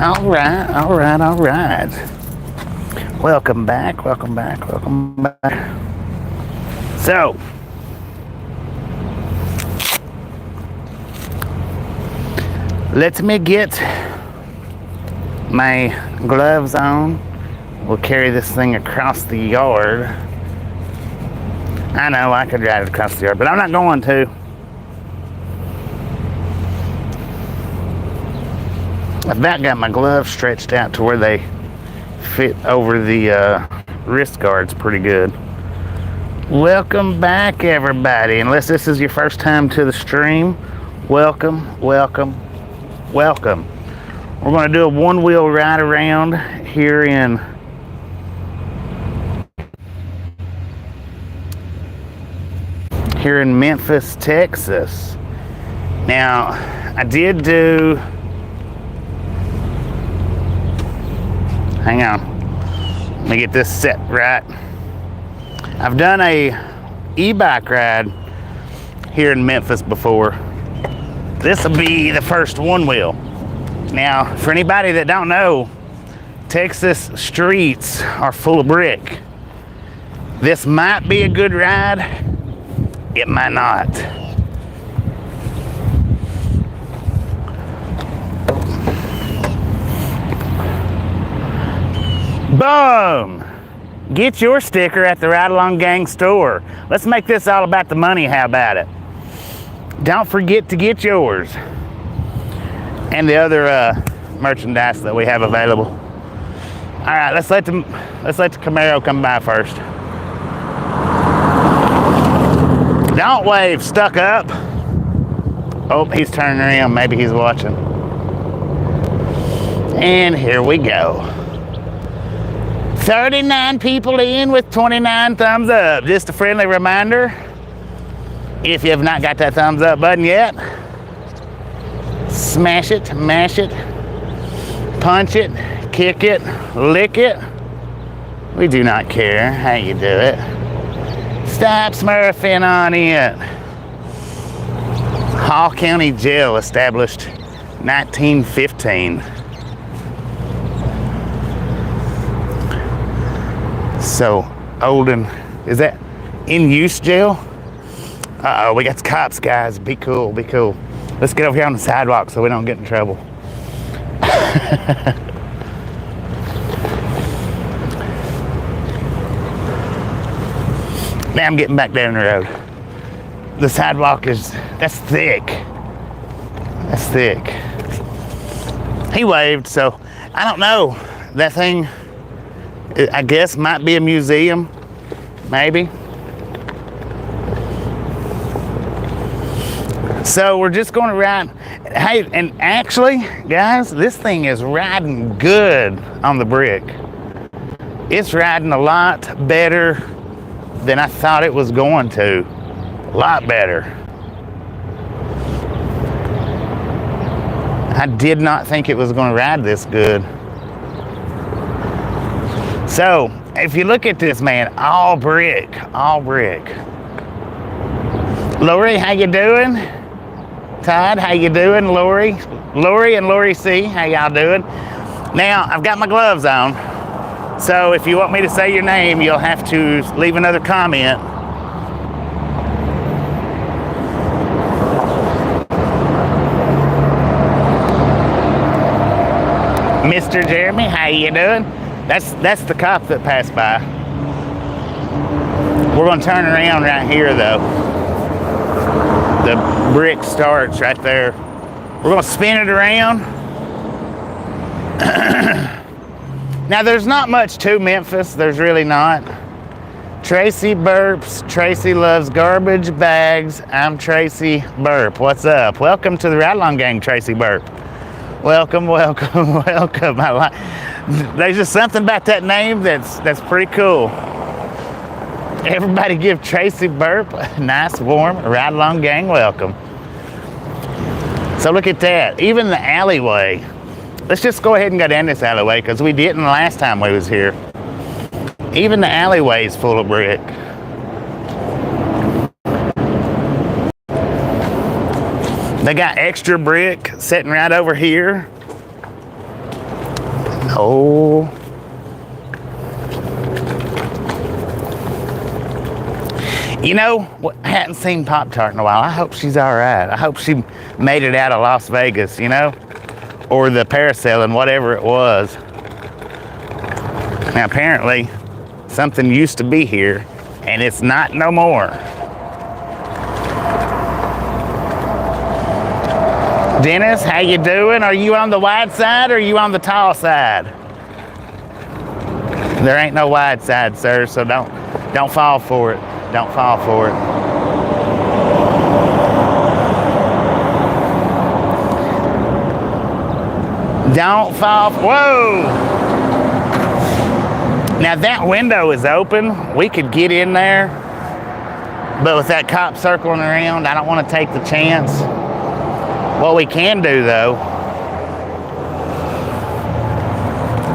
All right, all right, all right. Welcome back, welcome back, welcome back. So, let me get my gloves on. We'll carry this thing across the yard. I know I could drive it across the yard, but I'm not going to. I've about got my gloves stretched out to where they fit over the wrist guards pretty good. Welcome back, everybody. Unless this is your first time to the stream, welcome, welcome, welcome. We're going to do a one-wheel ride around here in Memphis, Texas. Now, I did do... Hang on. Let me get this set right. I've done a e-bike ride here in Memphis before. This will be the first one wheel. Now, for anybody that don't know, Texas streets are full of brick. This might be a good ride. It might not. Boom! Get your sticker at the Ride Along Gang store. Let's make this all about the money. How about it? Don't forget to get yours and the other merchandise that we have available. All right, let's let the Camaro come by first. Don't wave, stuck up. Oh, he's turning around. Maybe he's watching. And here we go. 39 people in with 29 thumbs up. Just a friendly reminder, if you have not got that thumbs up button yet, smash it, mash it, punch it, kick it, lick it. We do not care how you do it. Stop smurfing on it. Hall County Jail, established 1915. So, Olden, is that in use jail? Uh-oh, we got the cops, guys. Be cool, be cool. Let's get over here on the sidewalk so we don't get in trouble. Now I'm getting back down the road. The sidewalk that's thick. That's thick. He waved, so I don't know. That thing, I guess, might be a museum, maybe. So we're just going to ride. Hey, and actually, guys, this thing is riding good on the brick. It's riding a lot better than I thought it was going to. A lot better. I did not think it was going to ride this good. So, if you look at this, man, all brick, all brick. Lori, how you doing? Todd, how you doing? Lori and Lori C, how y'all doing? Now, I've got my gloves on, so if you want me to say your name, you'll have to leave another comment. Mr. Jeremy, how you doing? That's the cop that passed by. We're gonna turn around right here though. The brick starts right there. We're gonna spin it around. Now there's not much to Memphis, there's really not. Tracy burps, Tracy loves garbage bags. I'm Tracy Burp. What's up? Welcome to the Ride Along Gang, Tracy Burp. Welcome, welcome, welcome. There's just something about that name that's pretty cool. Everybody give Tracy Burp a nice, warm Ride Along Gang welcome. So look at that. Even the alleyway. Let's just go ahead and go down this alleyway because we didn't the last time we was here. Even the alleyway is full of brick. They got extra brick sitting right over here. Oh. You know, I hadn't seen Pop-Tart in a while. I hope she's all right. I hope she made it out of Las Vegas, you know? Or the parasailing, whatever it was. Now, apparently, something used to be here, and it's not no more. Dennis, how you doing? Are you on the wide side or are you on the tall side? There ain't no wide side, sir, so don't fall for it. Don't fall for it. Don't fall. Whoa! Now that window is open. We could get in there, but with that cop circling around, I don't want to take the chance. What we can do though,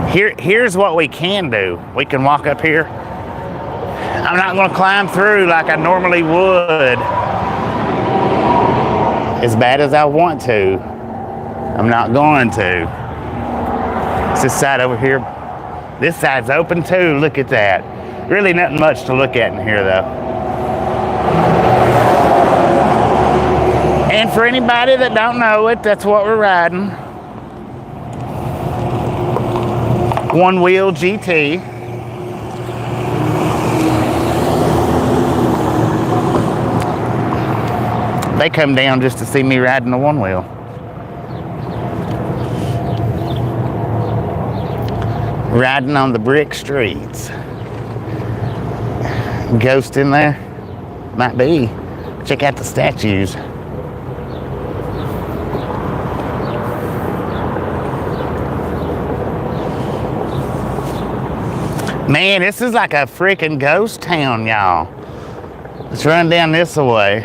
here's what we can do. We can walk up here. I'm not going to climb through like I normally would. As bad as I want to, I'm not going to. It's this side over here. This side's open too. Look at that. Really nothing much to look at in here though. And for anybody that don't know it, that's what we're riding. One wheel GT. They come down just to see me riding the one wheel. Riding on the brick streets. Ghost in there? Might be. Check out the statues. Man, this is like a freaking ghost town, y'all. Let's run down this way.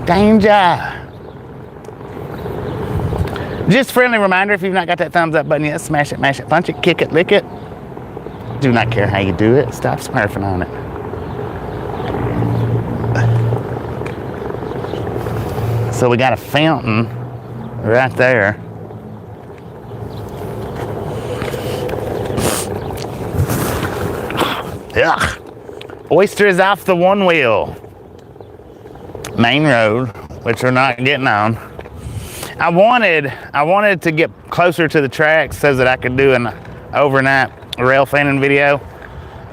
Danger. Just friendly reminder, if you've not got that thumbs up button yet, smash it, mash it, punch it, kick it, lick it. Do not care how you do it. Stop smurfing on it. So we got a fountain right there. Ugh. Oysters off the one wheel. Main road, which we're not getting on. I wanted to get closer to the tracks so that I could do an overnight rail fanning video,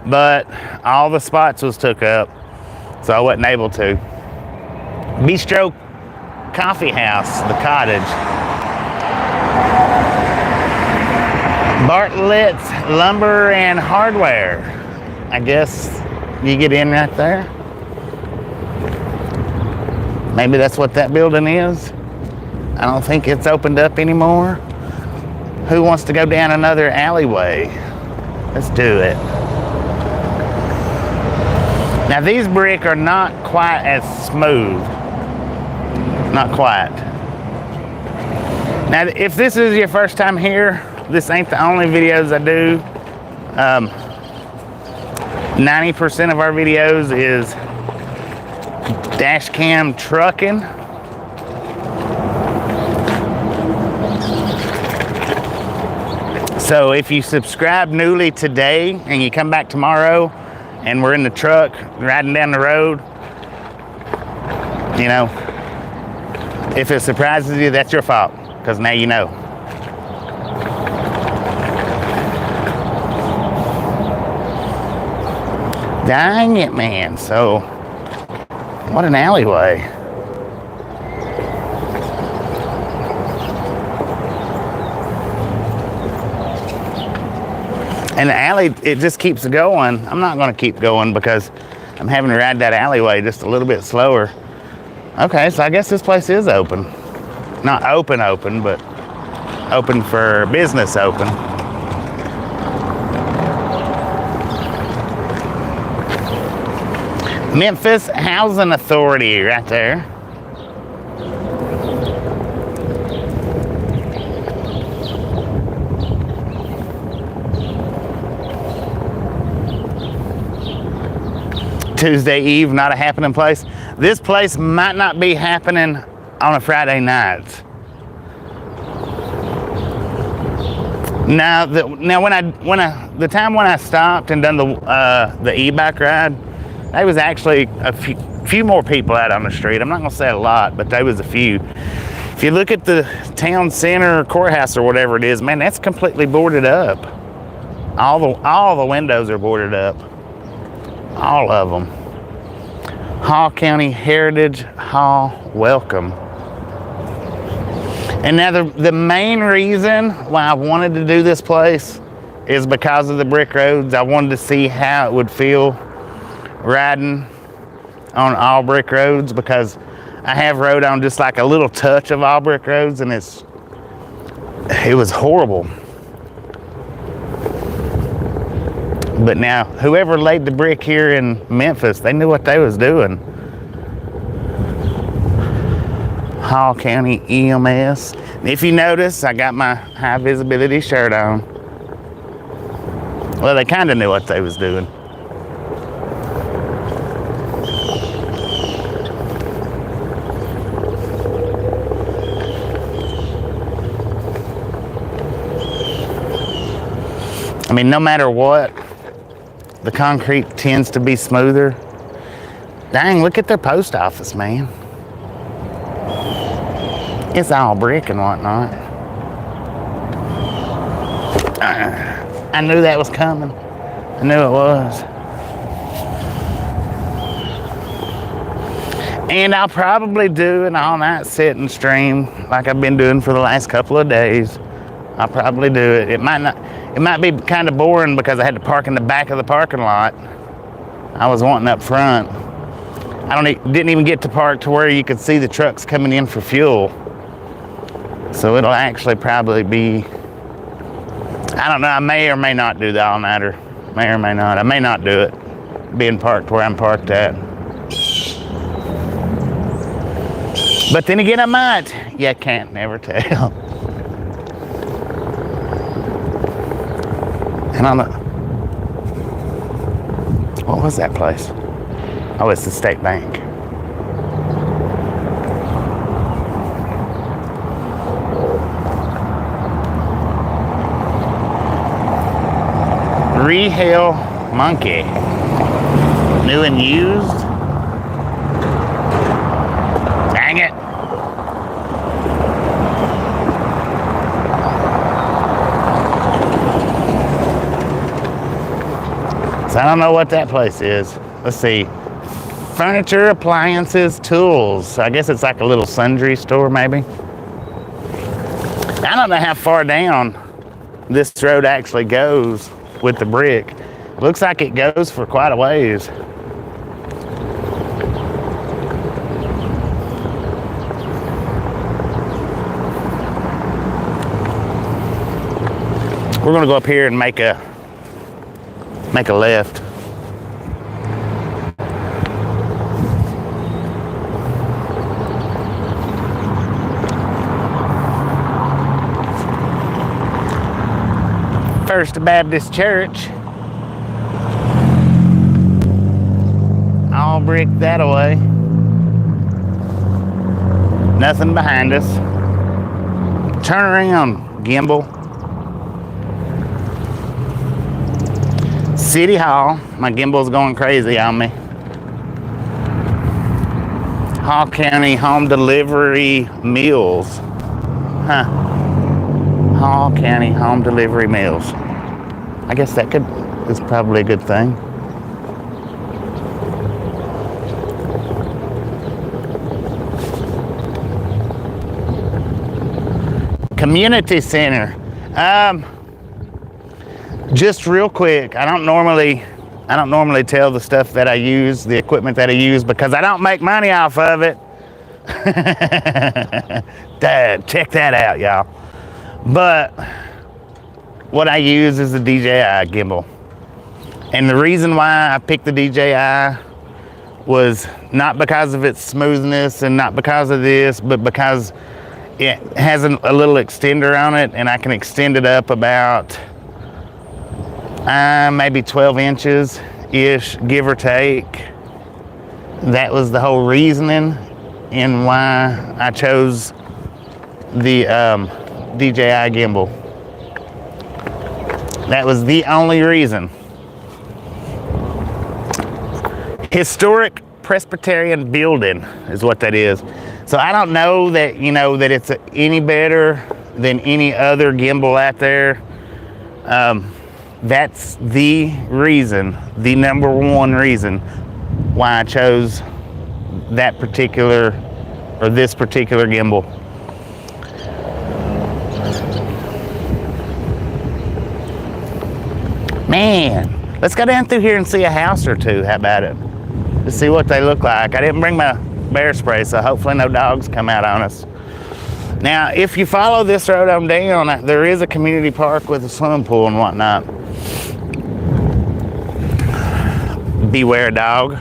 but all the spots was took up, so I wasn't able to. Bistro Coffee House, the cottage. Bartlett's Lumber and Hardware. I guess you get in right there. Maybe that's what that building is. I don't think it's opened up anymore. Who wants to go down another alleyway? Let's do it. Now these brick are not quite as smooth. Not quite. Now if this is your first time here, this ain't the only videos I do. 90% of our videos is dash cam trucking. So if you subscribe newly today and you come back tomorrow and we're in the truck riding down the road, you know, if it surprises you, that's your fault, because now you know. Dang it, man. So, what an alleyway. And the alley, it just keeps going. I'm not going to keep going because I'm having to ride that alleyway just a little bit slower. Okay, so I guess this place is open. Not open, but open for business open. Memphis Housing Authority right there. Tuesday Eve, not a happening place. This place might not be happening on a Friday night. Now, the time when I stopped and done the e-bike ride, there was actually a few more people out on the street. I'm not gonna say a lot, but there was a few. If you look at the town center courthouse or whatever it is, man, that's completely boarded up. All the windows are boarded up, all of them. Hall County Heritage Hall welcome. And now the main reason why I wanted to do this place is because of the brick roads. I wanted to see how it would feel riding on all brick roads, because I have rode on just like a little touch of all brick roads, and it was horrible. But now, whoever laid the brick here in Memphis, they knew what they was doing. Hall County EMS. If you notice, I got my high visibility shirt on. Well, they kind of knew what they was doing. I mean, no matter what, the concrete tends to be smoother. Dang, look at their post office, man. It's all brick and whatnot. I knew that was coming. I knew it was. And I'll probably do an all-night sit and stream like I've been doing for the last couple of days. I'll probably do it. It might be kind of boring because I had to park in the back of the parking lot. I was wanting up front. Didn't even get to park to where you could see the trucks coming in for fuel. So it'll actually probably be, I don't know, I may or may not do the all-nighter. May or may not. I may not do it, being parked where I'm parked at. But then again, I might. You can't never tell. And on the, what was that place? Oh, it's the State Bank. Rehale Monkey. New and used. Dang it. So I don't know what that place is. Let's see. Furniture, appliances, tools. I guess it's like a little sundry store, maybe. I don't know how far down this road actually goes with the brick. Looks like it goes for quite a ways. We're gonna go up here and make a left. First Baptist Church. All brick that away. Nothing behind us. Turn around, gimbal. City Hall. My gimbal's going crazy on me. Hall County Home Delivery Meals. Huh. Hall County Home Delivery Meals. I guess that is probably a good thing. Community Center. Just real quick, I don't normally tell the stuff that I use, the equipment that I use, because I don't make money off of it. Dad, check that out, y'all. But what I use is the DJI gimbal. And the reason why I picked the DJI was not because of its smoothness and not because of this, but because it has a little extender on it, and I can extend it up about maybe 12 inches-ish, give or take. That was the whole reasoning in why I chose the DJI gimbal. That was the only reason. Historic Presbyterian building is what that is. So I don't know that, you know, that it's any better than any other gimbal out there. That's the reason, the number one reason why I chose that particular, or this particular gimbal. Man, let's go down through here and see a house or two. How about it? To see what they look like. I didn't bring my bear spray, so hopefully no dogs come out on us. Now, if you follow this road on down, there is a community park with a swimming pool and whatnot. Beware dog.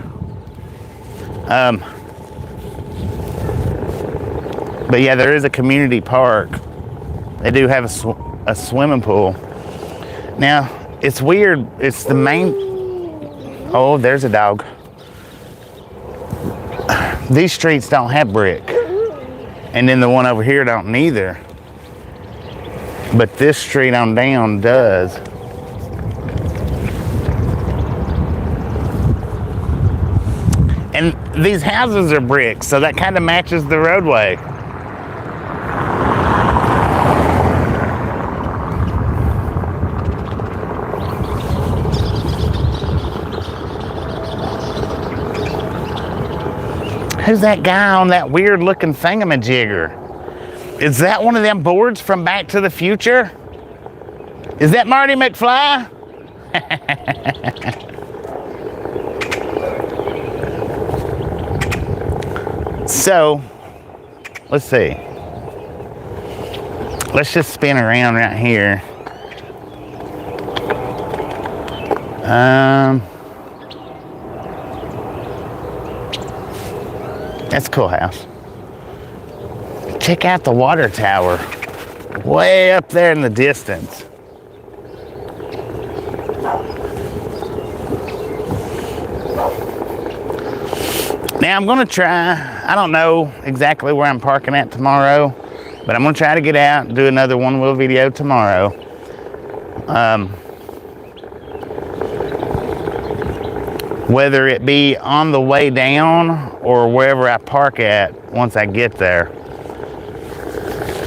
But yeah, there is a community park. They do have a swimming pool. Now, it's weird. It's the main... Oh, there's a dog. These streets don't have brick. And then the one over here don't neither. But this street on down does. And these houses are brick, so that kind of matches the roadway. Who's that guy on that weird looking thingamajigger? Is that one of them boards from Back to the Future? Is that Marty McFly? So, let's see. Let's just spin around right here. That's a cool house. Check out the water tower. Way up there in the distance. Now I'm gonna try, I don't know exactly where I'm parking at tomorrow, but I'm gonna try to get out and do another one wheel video tomorrow. Whether it be on the way down or wherever I park at once I get there.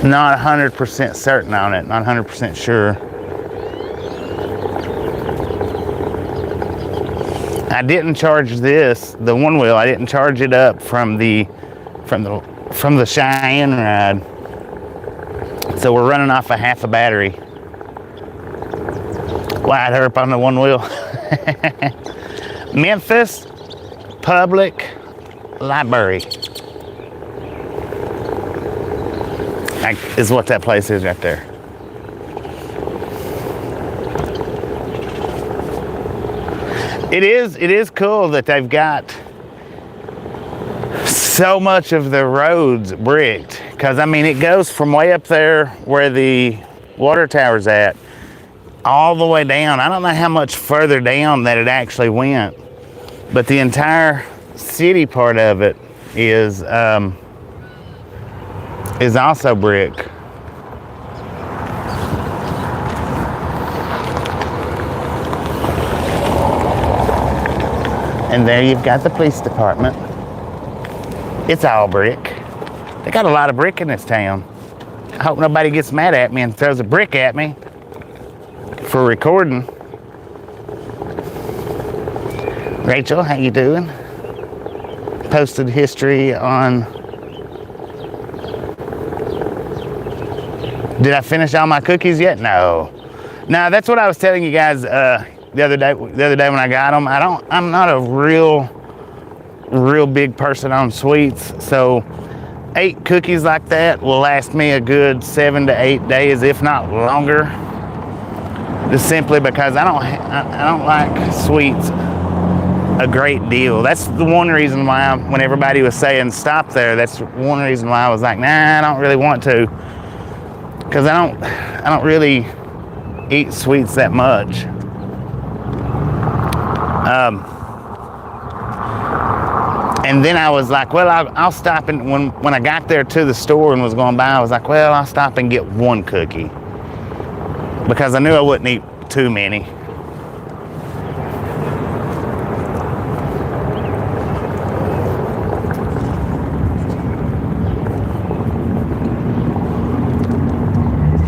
Not 100% certain on it, not 100% sure. I didn't charge this, the one wheel, I didn't charge it up from the Cheyenne ride. So we're running off a half a battery. Wide herp on the one wheel. Memphis Public Library is what that place is right there. It is cool that they've got so much of the roads bricked, because I mean it goes from way up there where the water tower's at all the way down. I don't know how much further down that it actually went, but the entire city part of it is also brick. And there you've got the police department. It's all brick. They got a lot of brick in this town. I hope nobody gets mad at me and throws a brick at me for recording. Rachel, how you doing? Posted history on... Did I finish all my cookies yet? No. No, that's what I was telling you guys the other day when I got them. I'm not a real big person on sweets, so 8 cookies like that will last me a good 7 to 8 days, if not longer. Just simply because I don't like sweets a great deal. That's the one reason why when everybody was saying stop there, that's one reason why I was like, nah, I don't really want to, because I don't really eat sweets that much. And then I was like, well, I'll stop, and when I got there to the store and was going by, I was like, well, I'll stop and get 1 cookie, because I knew I wouldn't eat too many.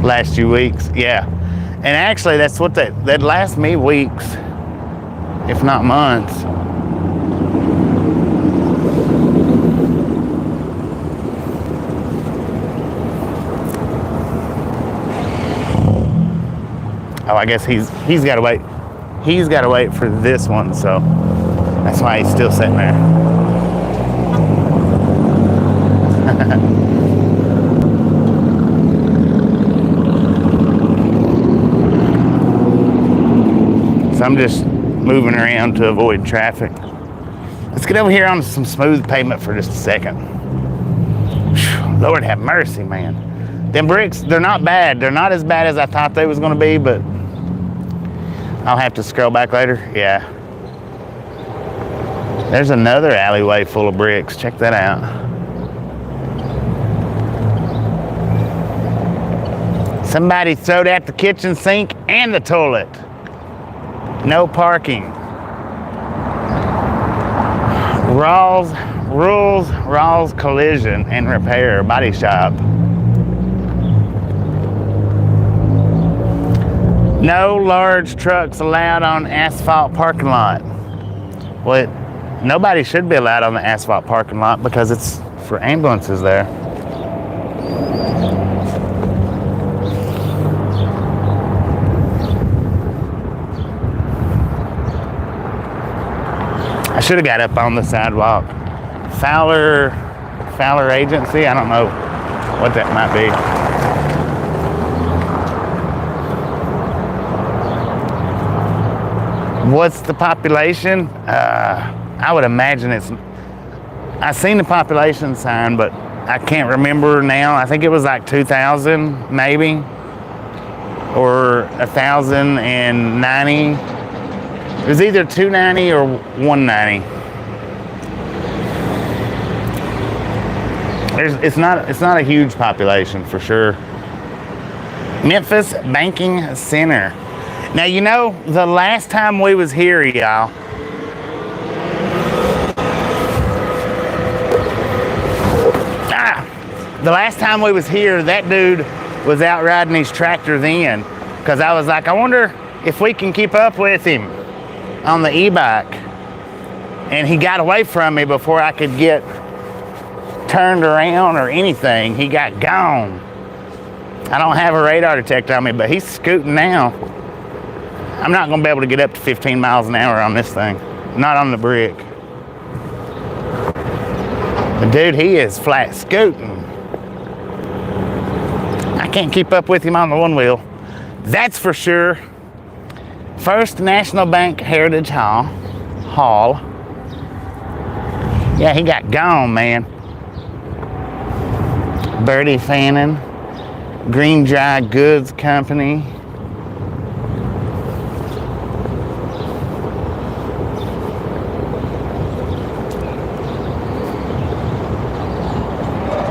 Last few weeks, yeah. And actually, that's what that lasts me weeks, if not months. Oh, I guess he's got to wait. He's got to wait for this one, so that's why he's still sitting there. So I'm just moving around to avoid traffic. Let's get over here on some smooth pavement for just a second. Whew, Lord have mercy, man. Them bricks, they're not bad. They're not as bad as I thought they was gonna be, but I'll have to scroll back later. Yeah. There's another alleyway full of bricks. Check that out. Somebody throwed out the kitchen sink and the toilet. No parking. Rawls Collision and Repair Body Shop. No large trucks allowed on asphalt parking lot. Well, nobody should be allowed on the asphalt parking lot because it's for ambulances there. I should have got up on the sidewalk. Fowler Agency, I don't know what that might be. What's the population? I would imagine I've seen the population sign, but I can't remember now. I think it was like 2,000 maybe, or 1,090. It was either 290 or 190. It's not a huge population for sure. Memphis Banking Center. Now, you know, the last time we was here, y'all, the last time we was here, that dude was out riding his tractor then, because I was like, I wonder if we can keep up with him on the e-bike. And he got away from me before I could get turned around or anything. He got gone. I don't have a radar detector on me, but he's scooting now. I'm not gonna be able to get up to 15 miles an hour on this thing. Not on the brick. But dude, he is flat scooting. I can't keep up with him on the one wheel. That's for sure. First National Bank Heritage Hall. Yeah, he got gone, man. Birdie Fannin, Green Dry Goods Company.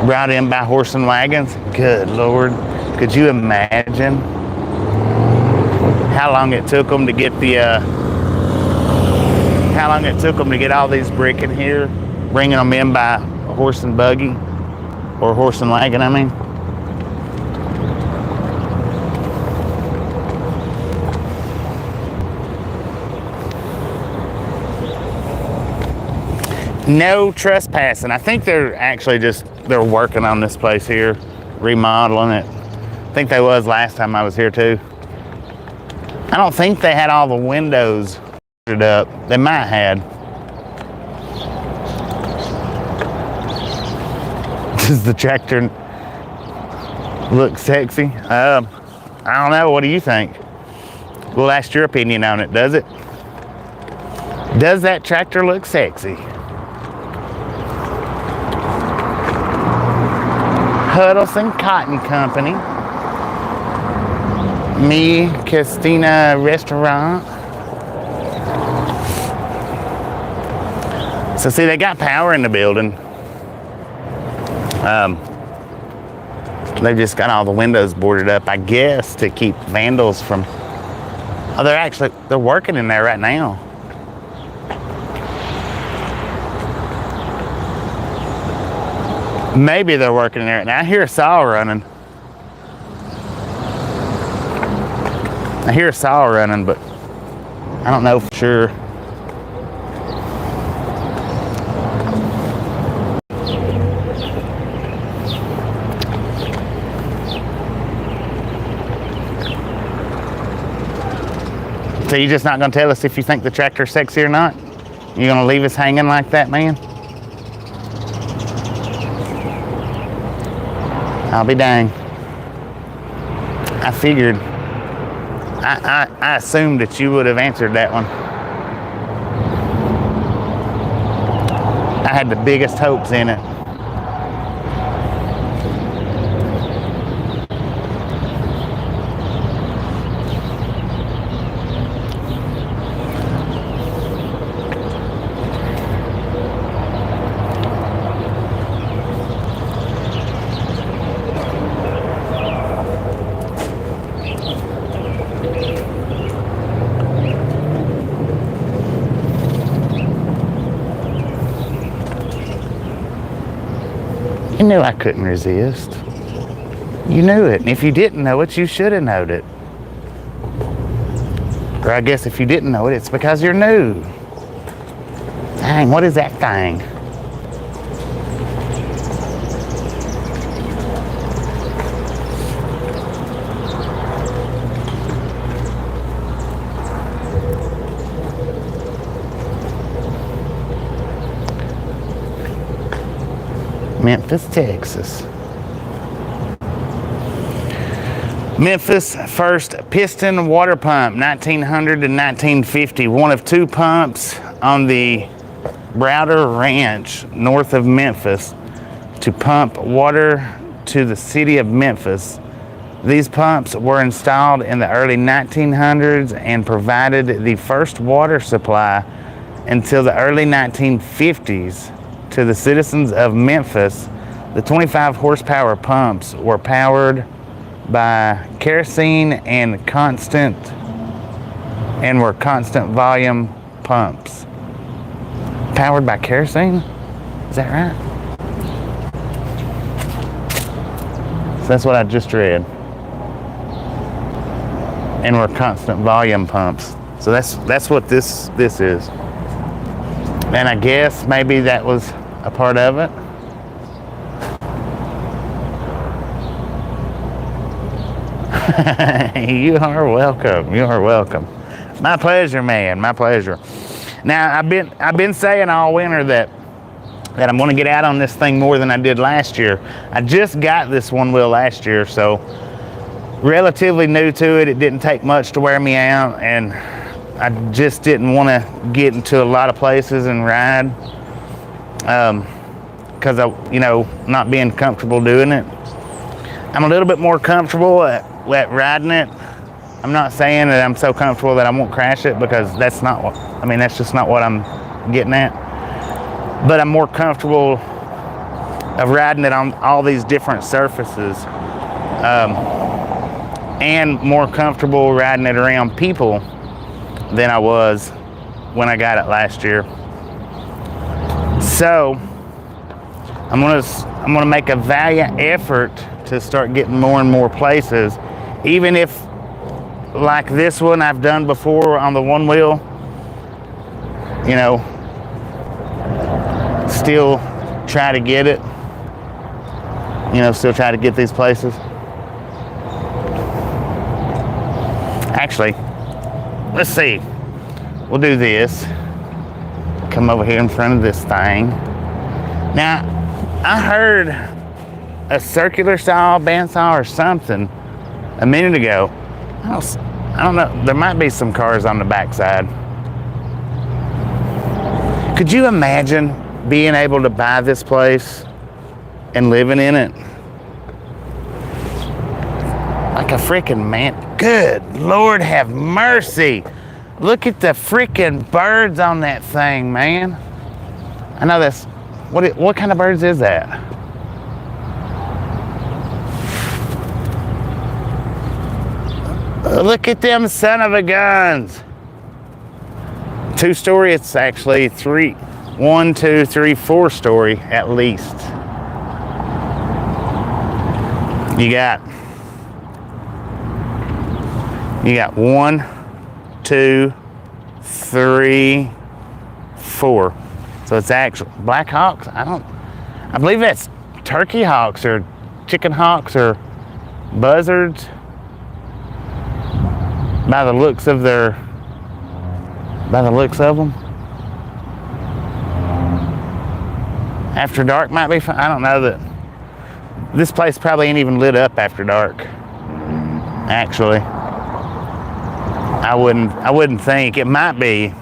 Brought in by horse and wagons. Good Lord. Could you imagine how long it took them to get all these brick in here, bringing them in by a horse and buggy, or horse and wagon, I mean. No trespassing. I think they're actually they're working on this place here, remodeling it. I think they was last time I was here too. I don't think they had all the windows up. They might had. Does the tractor look sexy? I don't know. What do you think? We'll ask your opinion on it. Does it? Does that tractor look sexy? Huddleston Cotton Company. Me Castina Restaurant. So see, they got power in the building. They just got all the windows boarded up, I guess, to keep vandals from Oh, they're working in there right now. Maybe they're working in there right now. I hear a saw running. But I don't know for sure. So you're just not going to tell us if you think the tractor's sexy or not? You're going to leave us hanging like that, man? I'll be dang. I figured. I assumed that you would have answered that one. I had the biggest hopes in it. You knew I couldn't resist. You knew it. And if you didn't know it, you should have known it. Or I guess if you didn't know it, it's because you're new. Dang, what is that thing? Memphis, Texas. Memphis first piston water pump, 1900 to 1950. One of two pumps on the Browder Ranch north of Memphis to pump water to the city of Memphis. These pumps were installed in the early 1900s and provided the first water supply until the early 1950s to the citizens of Memphis. The 25 horsepower pumps were powered by kerosene and were constant volume pumps. Powered by kerosene? Is that right? So that's what I just read. And were constant volume pumps. So that's what this is. And I guess maybe that was a part of it. You are welcome. You are welcome. My pleasure, man. My pleasure. Now I've been saying all winter that I'm going to get out on this thing more than I did last year. I just got this one wheel last year, so relatively new to it. It didn't take much to wear me out, and I just didn't want to get into a lot of places and ride because not being comfortable doing it. I'm a little bit more comfortable at riding it. I'm not saying that I'm so comfortable that I won't crash it, because that's just not what I'm getting at. But I'm more comfortable of riding it on all these different surfaces, and more comfortable riding it around people than I was when I got it last year. So I'm gonna make a valiant effort to start getting more and more places, even if, like this one I've done before on the one wheel, still try to get it, still try to get these places. Actually, let's see, we'll do this. Come over here in front of this thing. Now, I heard a circular saw, bandsaw, or something a minute ago. I don't know, there might be some cars on the backside. Could you imagine being able to buy this place and living in it? Like a freaking man. Good Lord have mercy. Look at the freaking birds on that thing, man. I know that's, what kind of birds is that? Look at them son of a guns. 2-story, it's actually 1, 2, 3, 4-story at least. You got 1, 2, 3, 4. So it's actual Black Hawks. I believe that's turkey hawks or chicken hawks or buzzards by the looks of them. After dark might be fun. I don't know that this place probably ain't even lit up after dark. Actually, I wouldn't think. It might be.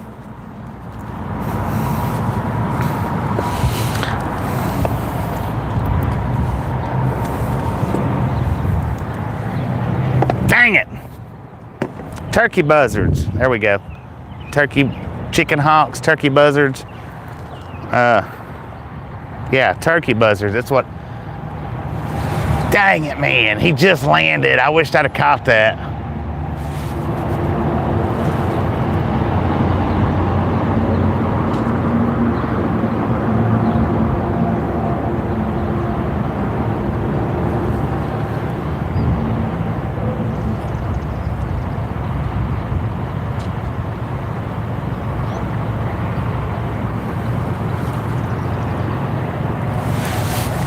Dang it! Turkey buzzards. There we go. Chicken hawks, turkey buzzards. Yeah, turkey buzzards. That's what. Dang it, man. He just landed. I wished I'd have caught that.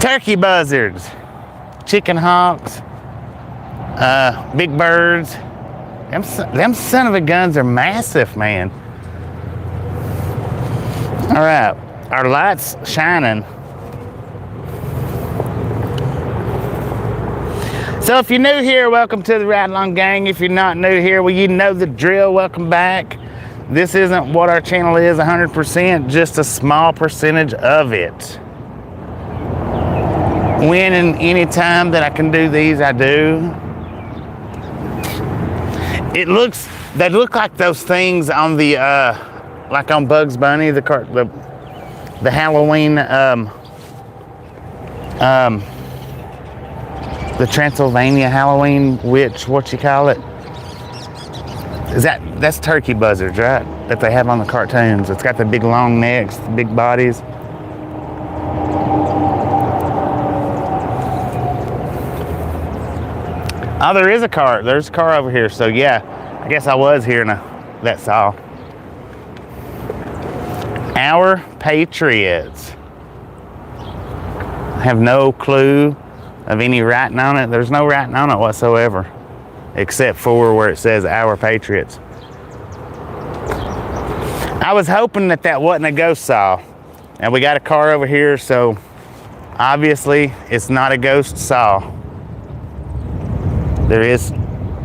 Turkey buzzards, chicken hawks, big birds. Them son of a guns are massive, man. All right, our light's shining. So if you're new here, welcome to the Ride Along Gang. If you're not new here, well, you know the drill. Welcome back. This isn't what our channel is 100%, just a small percentage of it. When and any time that I can do these, I do. They look like those things on the, like on Bugs Bunny, the Halloween, the Transylvania Halloween witch, what you call it? That's turkey buzzards, right? That they have on the cartoons. It's got the big long necks, the big bodies. Oh, there is a car. There's a car over here. So yeah, I guess I was hearing that saw. Our Patriots. I have no clue of any writing on it. There's no writing on it whatsoever, except for where it says Our Patriots. I was hoping that wasn't a ghost saw. And we got a car over here, so obviously it's not a ghost saw. There is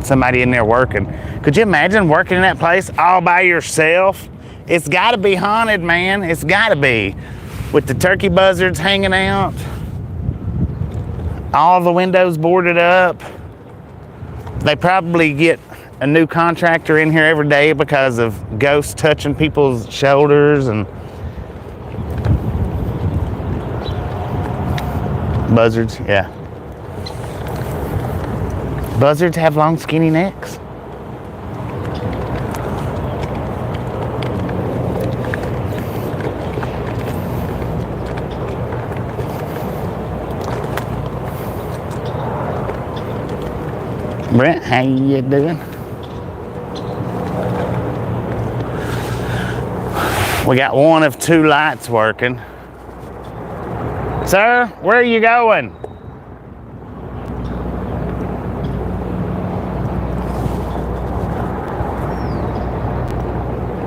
somebody in there working. Could you imagine working in that place all by yourself? It's gotta be haunted, man. It's gotta be. With the turkey buzzards hanging out, all the windows boarded up. They probably get a new contractor in here every day because of ghosts touching people's shoulders and buzzards, yeah. Buzzards have long, skinny necks. Brent, how you doing? We got one of 2 lights working. Sir, where are you going?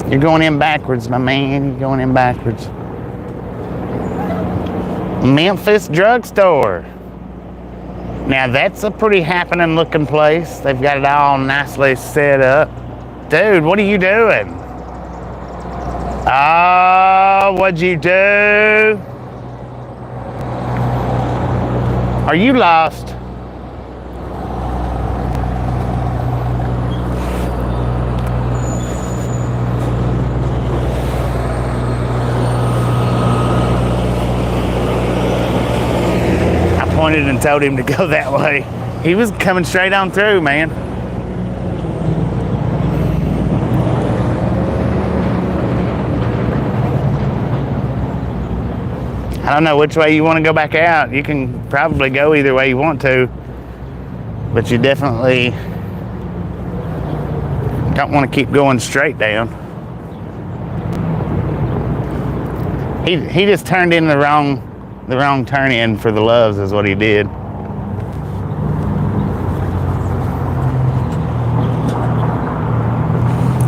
You're going in backwards, my man. You're going in backwards. Memphis drugstore. Now that's a pretty happening looking place. They've got it all nicely set up. Dude, what are you doing? Oh, what'd you do? Are you lost? Pointed and told him to go that way. He was coming straight on through, man. I don't know which way you want to go back out. You can probably go either way you want to, but you definitely don't want to keep going straight down. He just turned in the wrong turn in for the Loves is what he did.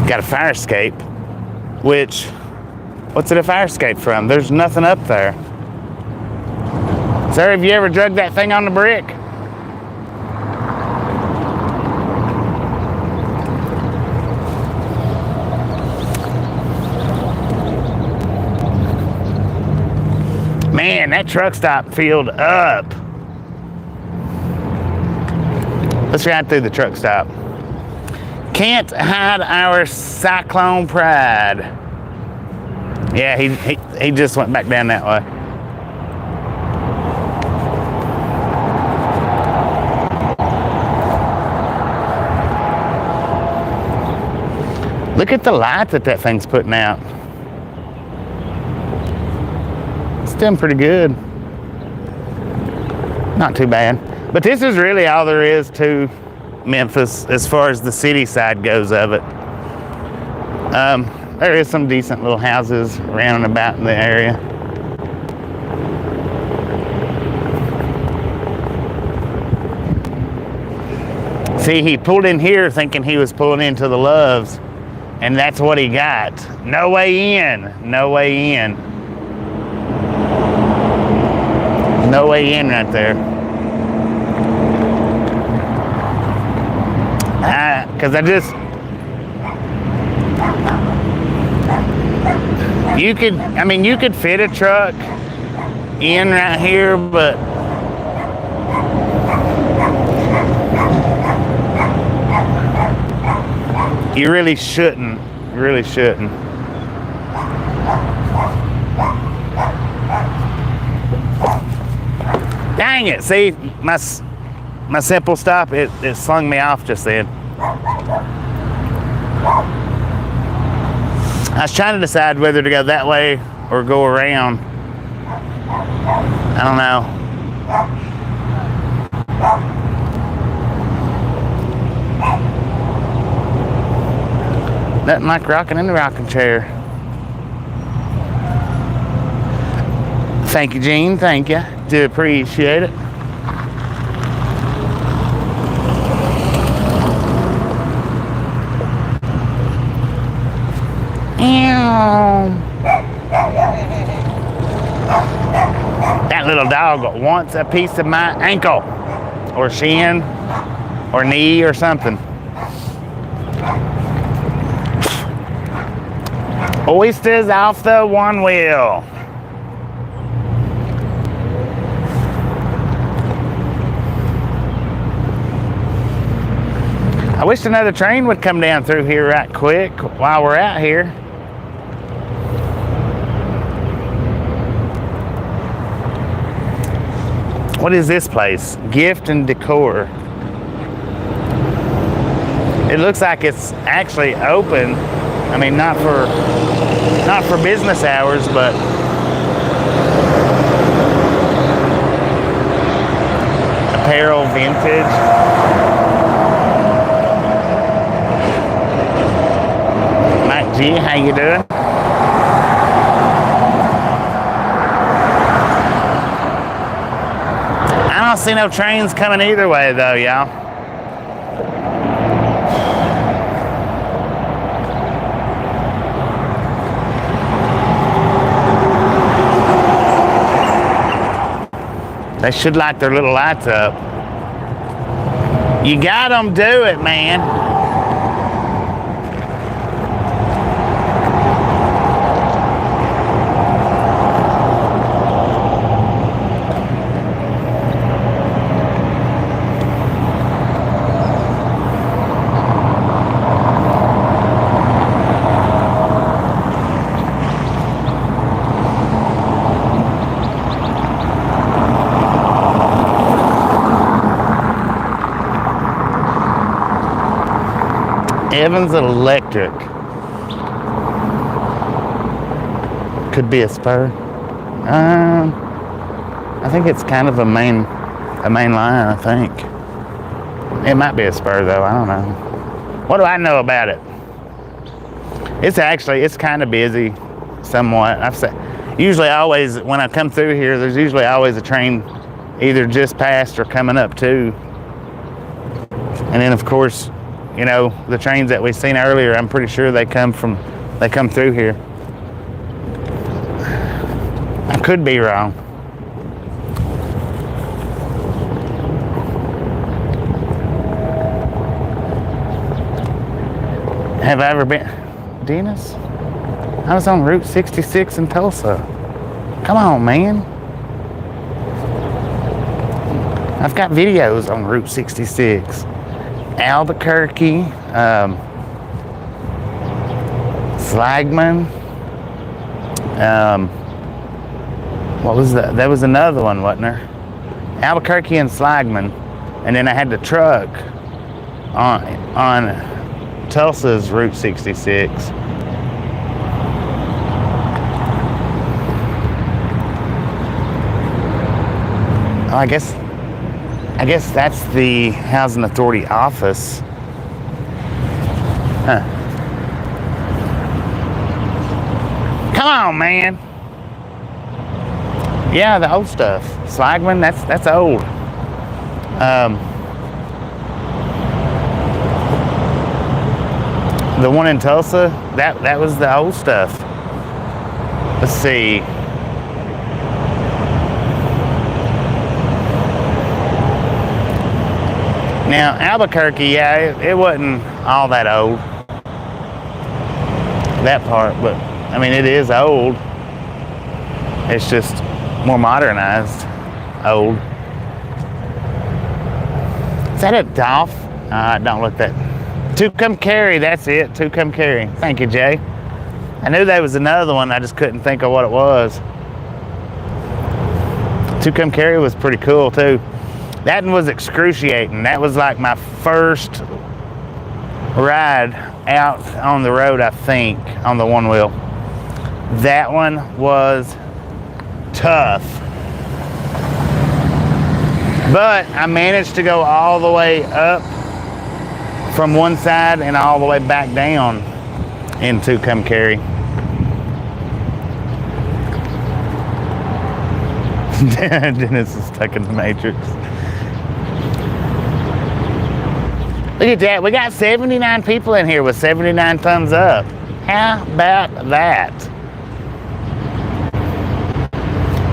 Got a fire escape, which, what's it a fire escape from? There's nothing up there. Sir, have you ever drugged that thing on the brick? Man, that truck stop filled up. Let's ride through the truck stop. Can't hide our cyclone pride. Yeah, he just went back down that way. Look at the light that thing's putting out. It's doing pretty good. Not too bad. But this is really all there is to Memphis as far as the city side goes of it. There is some decent little houses around and about in the area. See, he pulled in here thinking he was pulling into the Loves, and that's what he got. No way in, no way in. No way in right there. Because you could fit a truck in right here, but you really shouldn't. You really shouldn't. Dang it, see, my simple stop, it slung me off just then. I was trying to decide whether to go that way or go around. I don't know. Nothing like rocking in the rocking chair. Thank you, Gene, thank you. Do appreciate it. That little dog wants a piece of my ankle or shin or knee or something. Oysters off the one wheel. I wish another train would come down through here right quick while we're out here. What is this place? Gift and Decor. It looks like it's actually open. I mean, not for business hours, but apparel, vintage. Mike G, how you doing? I don't see no trains coming either way though, y'all. They should light their little lights up. You got them, do it, man. Evans Electric. Could be a spur. I think it's kind of a main line, I think. It might be a spur though, I don't know. What do I know about it? It's kind of busy somewhat. I've said, usually always, when I come through here, there's usually always a train either just past or coming up too. And then of course, you know, the trains that we seen earlier, I'm pretty sure they come through here. I could be wrong. Have I ever been, Dennis? I was on Route 66 in Tulsa. Come on, man. I've got videos on Route 66. Albuquerque, Slagman. What was that? There was another one, wasn't there? Albuquerque and Slagman. And then I had the truck on Tulsa's Route 66. Oh, I guess that's the Housing Authority office. Huh. Come on, man. Yeah, the old stuff. Slagman, that's old. The one in Tulsa, that was the old stuff. Let's see. Now, Albuquerque, yeah, it wasn't all that old. That part, but I mean, it is old. It's just more modernized old. Is that a Dolph? Don't look that. Tucumcari, that's it, Tucumcari. Thank you, Jay. I knew there was another one, I just couldn't think of what it was. Tucumcari was pretty cool too. That one was excruciating. That was like my first ride out on the road, I think, on the one wheel. That one was tough. But I managed to go all the way up from one side and all the way back down in Tucumcari. Dennis is stuck in the Matrix. Look at that, we got 79 people in here with 79 thumbs up. How about that?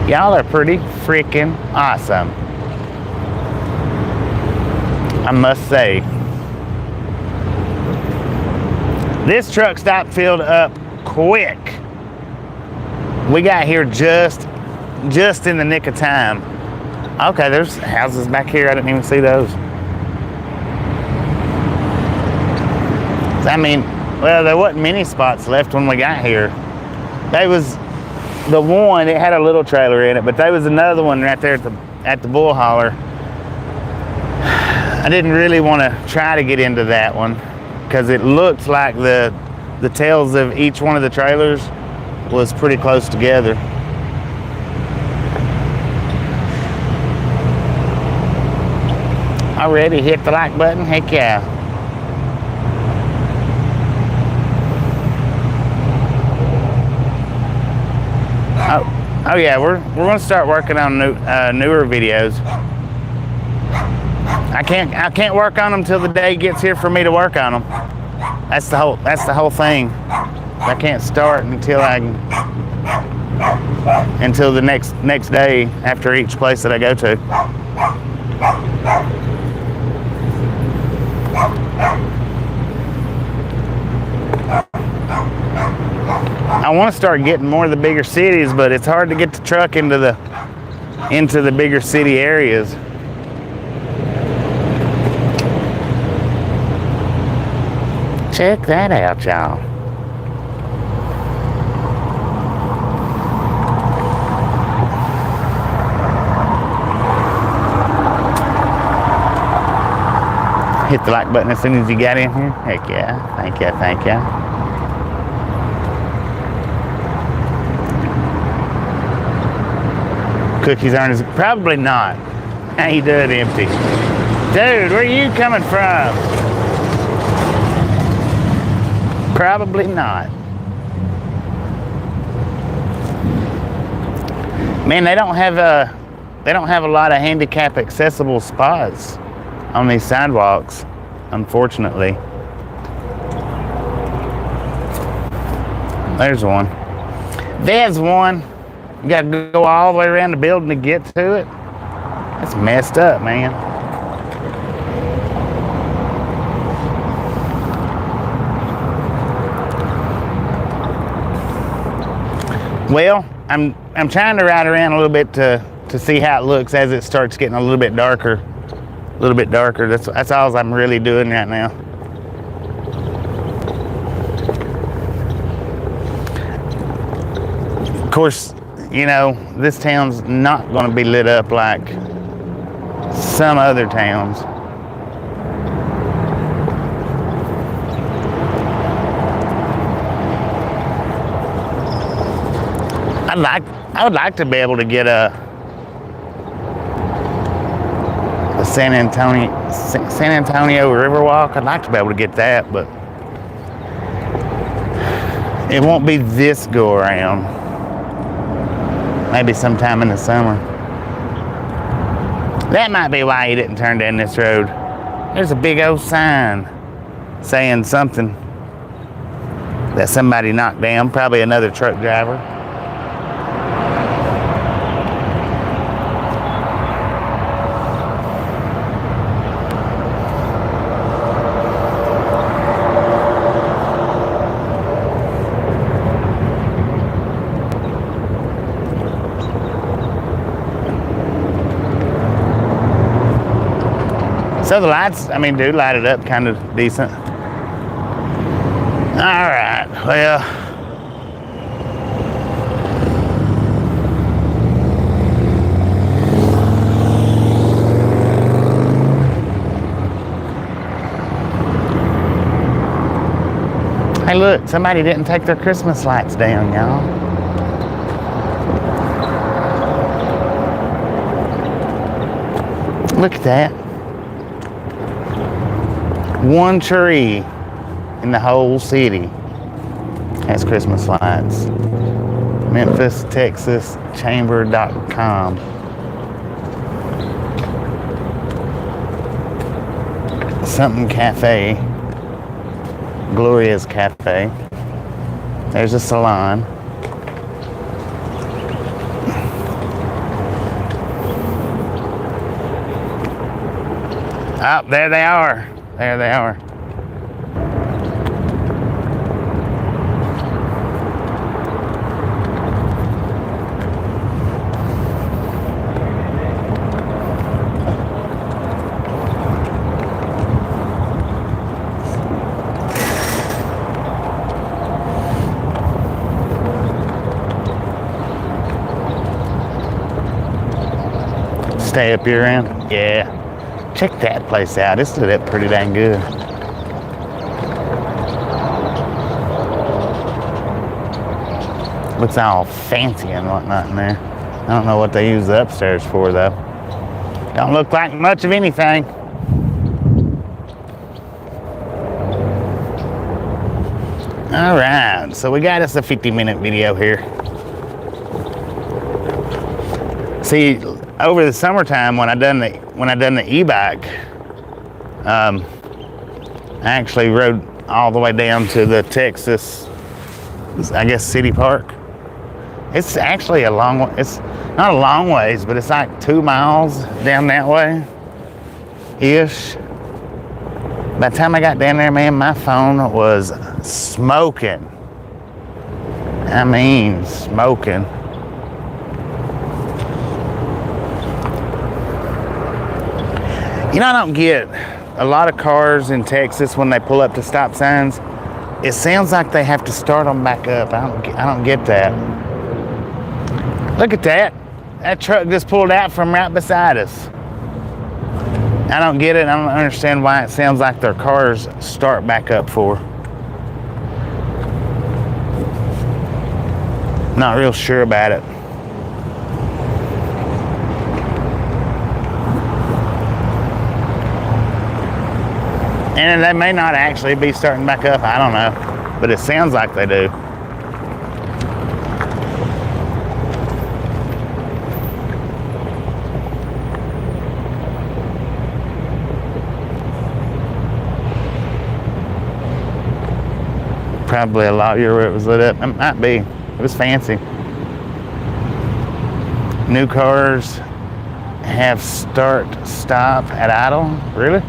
Y'all are pretty freaking awesome, I must say. This truck stop filled up quick. We got here just in the nick of time. Okay, there's houses back here. I didn't even see those. I mean, well, there wasn't many spots left when we got here. There was the one, it had a little trailer in it, but there was another one right there at the bull hauler. I didn't really want to try to get into that one because it looked like the tails of each one of the trailers was pretty close together. Already hit the like button? Heck yeah. Oh yeah, we're gonna start working on newer videos. I can't work on them till the day gets here for me to work on them. That's the whole thing. I can't start until the next day after each place that I go to. I want to start getting more of the bigger cities, but it's hard to get the truck into the bigger city areas. Check that out, y'all. Hit the like button as soon as you got in here. Heck yeah. Thank you, thank you. cookies aren't as, probably not. How you doing, Empty? Dude, where are you coming from? Probably not. Man, they don't have a lot of handicap accessible spots on these sidewalks, unfortunately. There's one. There's one. You gotta go all the way around the building to get to it. That's messed up, man. Well, I'm trying to ride around a little bit to see how it looks as it starts getting a little bit darker. A little bit darker. That's all I'm really doing right now. Of course, you know, this town's not going to be lit up like some other towns. I would like to be able to get a San Antonio Riverwalk. I'd like to be able to get that, but it won't be this go around. Maybe sometime in the summer. That might be why he didn't turn down this road. There's a big old sign saying something that somebody knocked down, probably another truck driver. So the lights, I mean, do light it up kind of decent. All right, well. Hey, look, somebody didn't take their Christmas lights down, y'all. Look at that. One tree in the whole city has Christmas lights. Memphis Texas Chamber.com. Something Cafe. Gloria's Cafe. There's a salon. Oh, there they are. There they are. Stay up here around? Yeah. Check that place out. It's lit up pretty dang good. Looks all fancy and whatnot in there. I don't know what they use the upstairs for though. Don't look like much of anything. All right, so we got us a 50-minute video here. See, over the summertime when I done the e-bike, I actually rode all the way down to the Texas, I guess, City Park. It's actually a long way. It's not a long ways, but it's like 2 miles down that way ish. By the time I got down there, man, my phone was smoking. I mean, smoking. You know, I don't get a lot of cars in Texas when they pull up to stop signs. It sounds like they have to start them back up. I don't get that. Look at that. That truck just pulled out from right beside us. I don't get it. I don't understand why it sounds like their cars start back up for. Not real sure about it. And they may not actually be starting back up, I don't know. But it sounds like they do. Probably a lot year where it was lit up. It might be. It was fancy. New cars have start stop at idle. Really?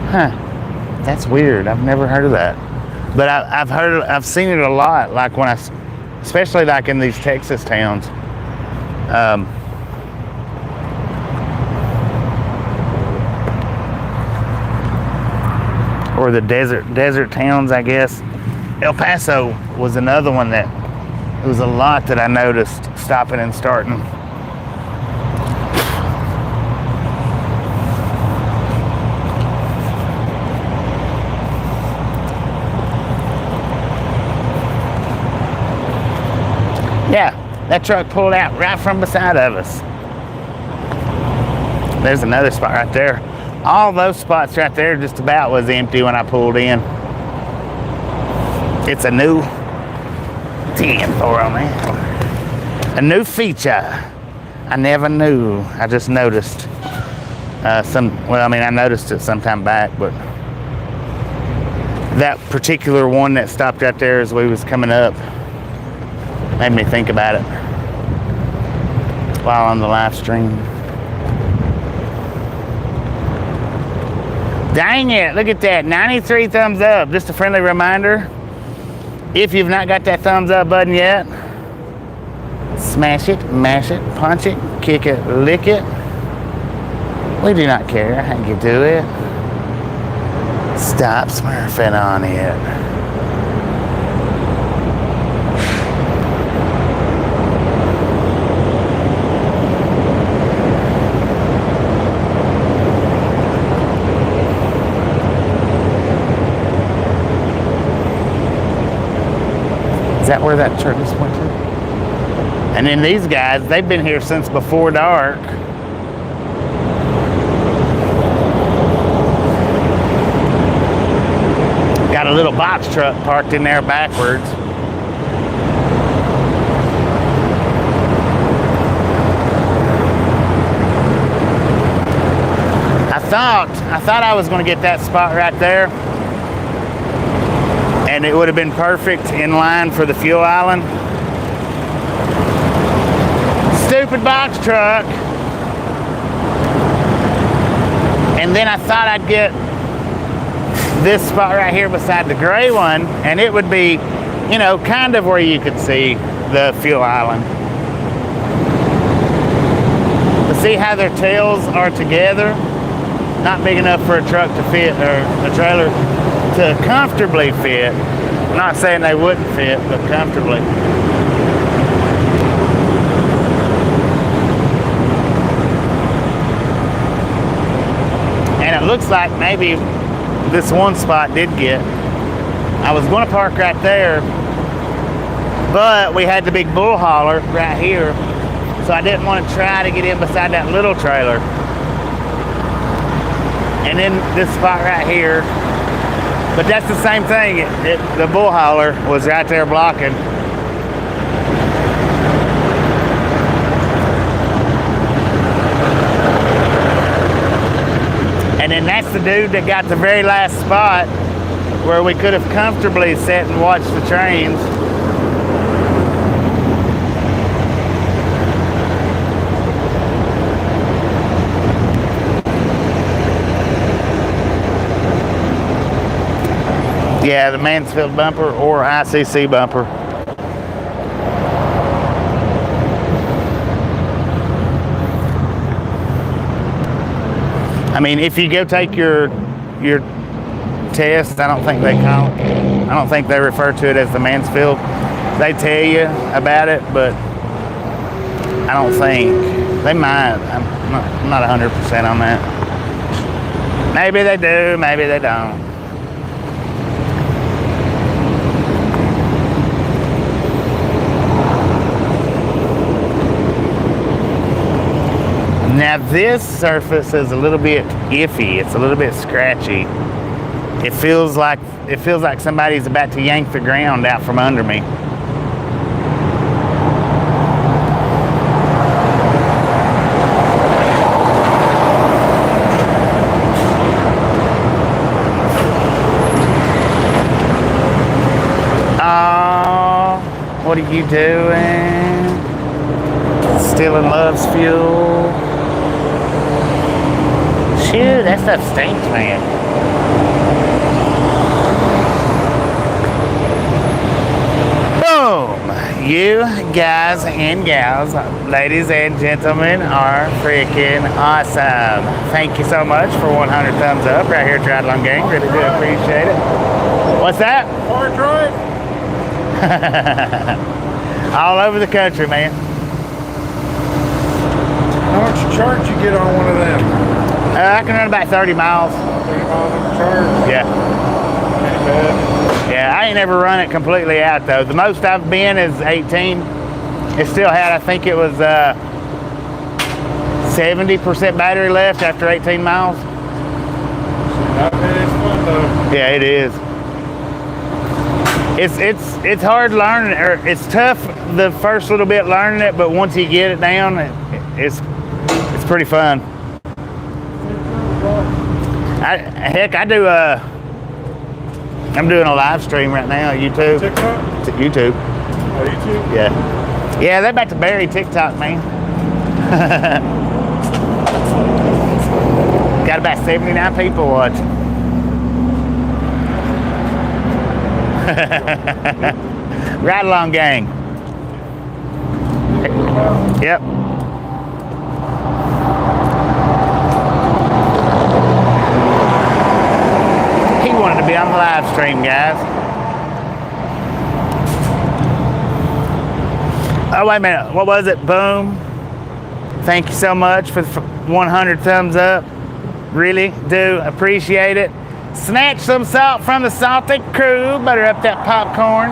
Huh. That's weird. I've never heard of that. But I've seen it a lot. Like when especially like in these Texas towns. Or the desert towns, I guess. El Paso was another one that it was a lot that I noticed stopping and starting. Yeah, that truck pulled out right from beside of us. There's another spot right there. All those spots right there just about was empty when I pulled in. It's a new 10-4 on there. A new feature. I never knew. I just noticed I noticed it sometime back, but that particular one that stopped right there as we was coming up made me think about it while on the live stream. Dang it, look at that, 93 thumbs up. Just a friendly reminder, if you've not got that thumbs up button yet, smash it, mash it, punch it, kick it, lick it. We do not care how you do it. Stop smurfing on it. Is that where that church is went to? And then these guys, they've been here since before dark. Got a little box truck parked in there backwards. I thought I was going to get that spot right there. And it would have been perfect in line for the fuel island. Stupid box truck. And then I thought I'd get this spot right here beside the gray one, and it would be, you know, kind of where you could see the fuel island. But see how their tails are together? Not big enough for a truck to fit, or a trailer to comfortably fit. I'm not saying they wouldn't fit, but comfortably. And it looks like maybe this one spot did get. I was going to park right there, but we had the big bull hauler right here, so I didn't want to try to get in beside that little trailer. And then this spot right here, but that's the same thing. The bull hauler was right there blocking. And then that's the dude that got the very last spot where we could have comfortably sat and watched the trains. Yeah, the Mansfield bumper or ICC bumper. I mean, if you go take your test, I don't think they refer to it as the Mansfield. They tell you about it, but I don't think they might. I'm not 100% on that. Maybe they do, maybe they don't. Now this surface is a little bit iffy. It's a little bit scratchy. It feels like somebody's about to yank the ground out from under me. Oh, what are you doing? Stealing love's fuel. Shoot, that stuff stinks, man. Boom! You guys and gals, ladies and gentlemen, are freaking awesome. Thank you so much for 100 thumbs up right here at Triathlon Gang. Really do appreciate it. What's that? Hard drive? All over the country, man. How much charge you get on one of them? I can run about 30 miles. 30 miles on charge? Yeah. Ain't bad. Yeah, I ain't never run it completely out though. The most I've been is 18. It still had, I think it was 70% battery left after 18 miles. Not bad, it's fun though. Yeah, it is. It's hard learning, or it's tough the first little bit learning it, but once you get it down, it's pretty fun. I'm doing a live stream right now on YouTube. TikTok? YouTube. Oh, YouTube? Yeah. Yeah, they're about to bury TikTok, man. Got about 79 people watching. Ride along gang. Yep. He wanted to be on the live stream, guys. Oh, wait a minute. What was it? Boom. Thank you so much for the 100 thumbs up. Really do appreciate it. Snatch some salt from the salty crew. Butter up that popcorn.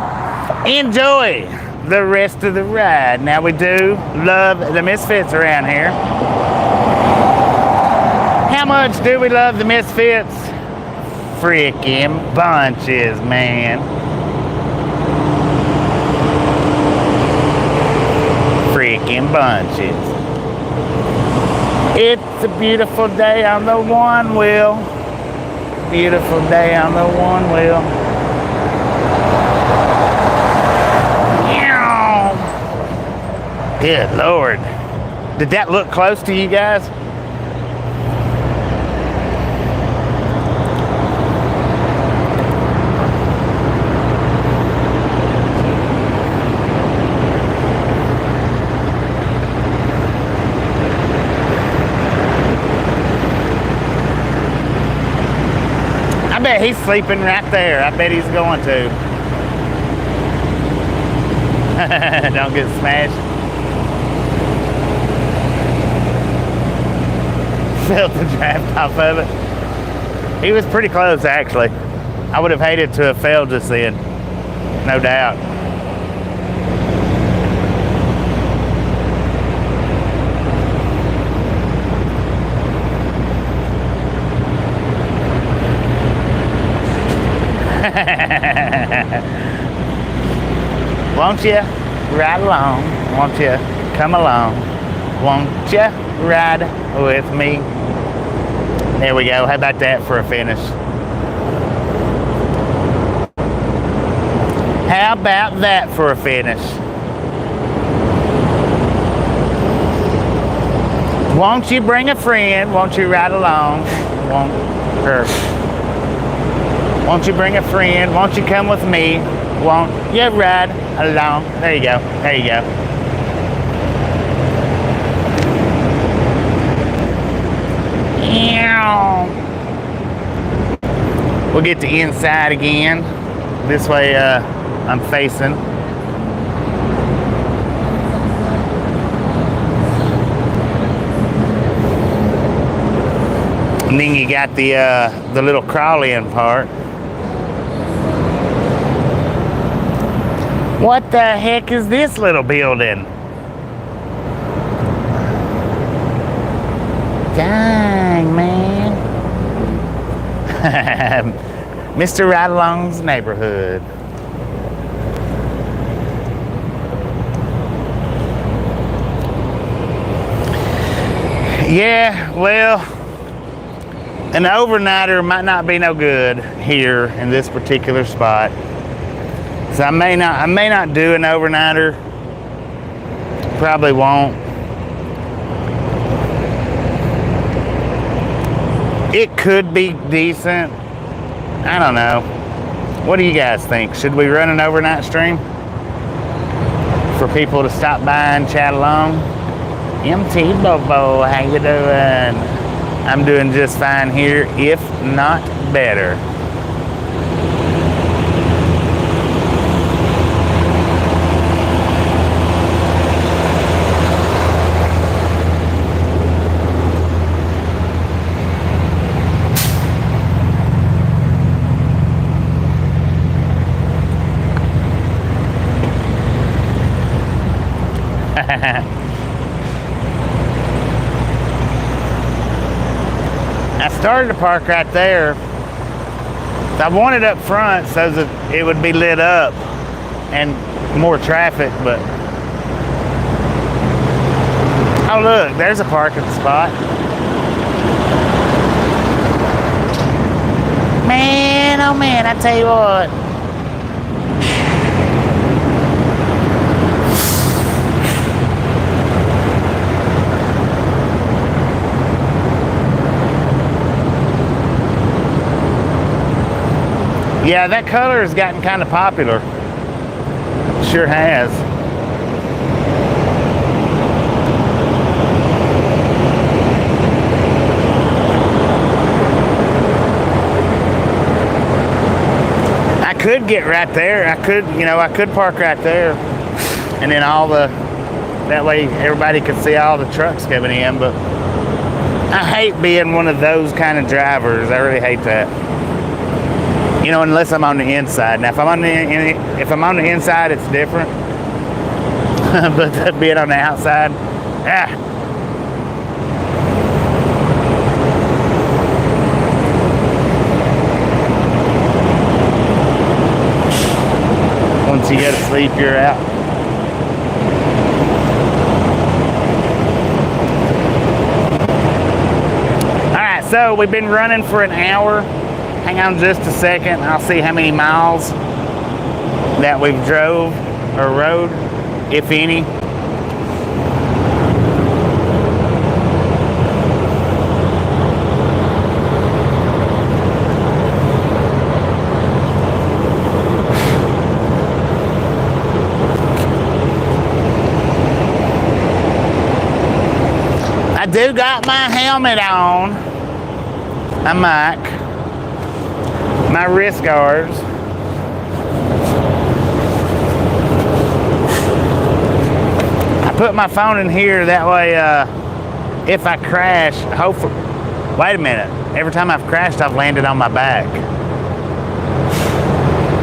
Enjoy the rest of the ride. Now, we do love the Misfits around here. How much do we love the Misfits? Freaking bunches, man. Freaking bunches. It's a beautiful day on the one wheel. Beautiful day on the one wheel. Good Lord. Did that look close to you guys? I bet he's sleeping right there. I bet he's going to. Don't get smashed. Felt the draft off of it. He was pretty close, actually. I would have hated to have failed just then. No doubt. Won't you ride along? Won't you come along? Won't you ride with me? There we go. How about that for a finish? How about that for a finish? Won't you bring a friend? Won't you ride along? Won't you bring a friend? Won't you come with me? Won't you ride along? There you go. There you go. We'll get the inside again. This way I'm facing. And then you got the little crawl-in part. What the heck is this little building? Dang, man. Mr. Right Along's neighborhood. Yeah, well, an overnighter might not be no good here in this particular spot. So I may not do an overnighter. Probably won't. It could be decent. I don't know. What do you guys think? Should we run an overnight stream for people to stop by and chat along? MT Bobo, how you doing? I'm doing just fine here, if not better. I started to park right there. I wanted up front so that it would be lit up and more traffic, but oh look, there's a parking spot. Man, oh man, I tell you what. Yeah, that color has gotten kind of popular. Sure has. I could get right there. I could park right there. And then that way everybody could see all the trucks coming in, but I hate being one of those kind of drivers. I really hate that. You know, unless I'm on the inside. Now, if I'm on the inside, it's different. But being on the outside, Once you go to sleep, you're out. All right, so we've been running for an hour. Hang on just a second. I'll see how many miles that we've drove or rode, if any. I do got my helmet on. My mic. My wrist guards. I put my phone in here that way if I crash, hopefully. Wait a minute. Every time I've crashed, I've landed on my back.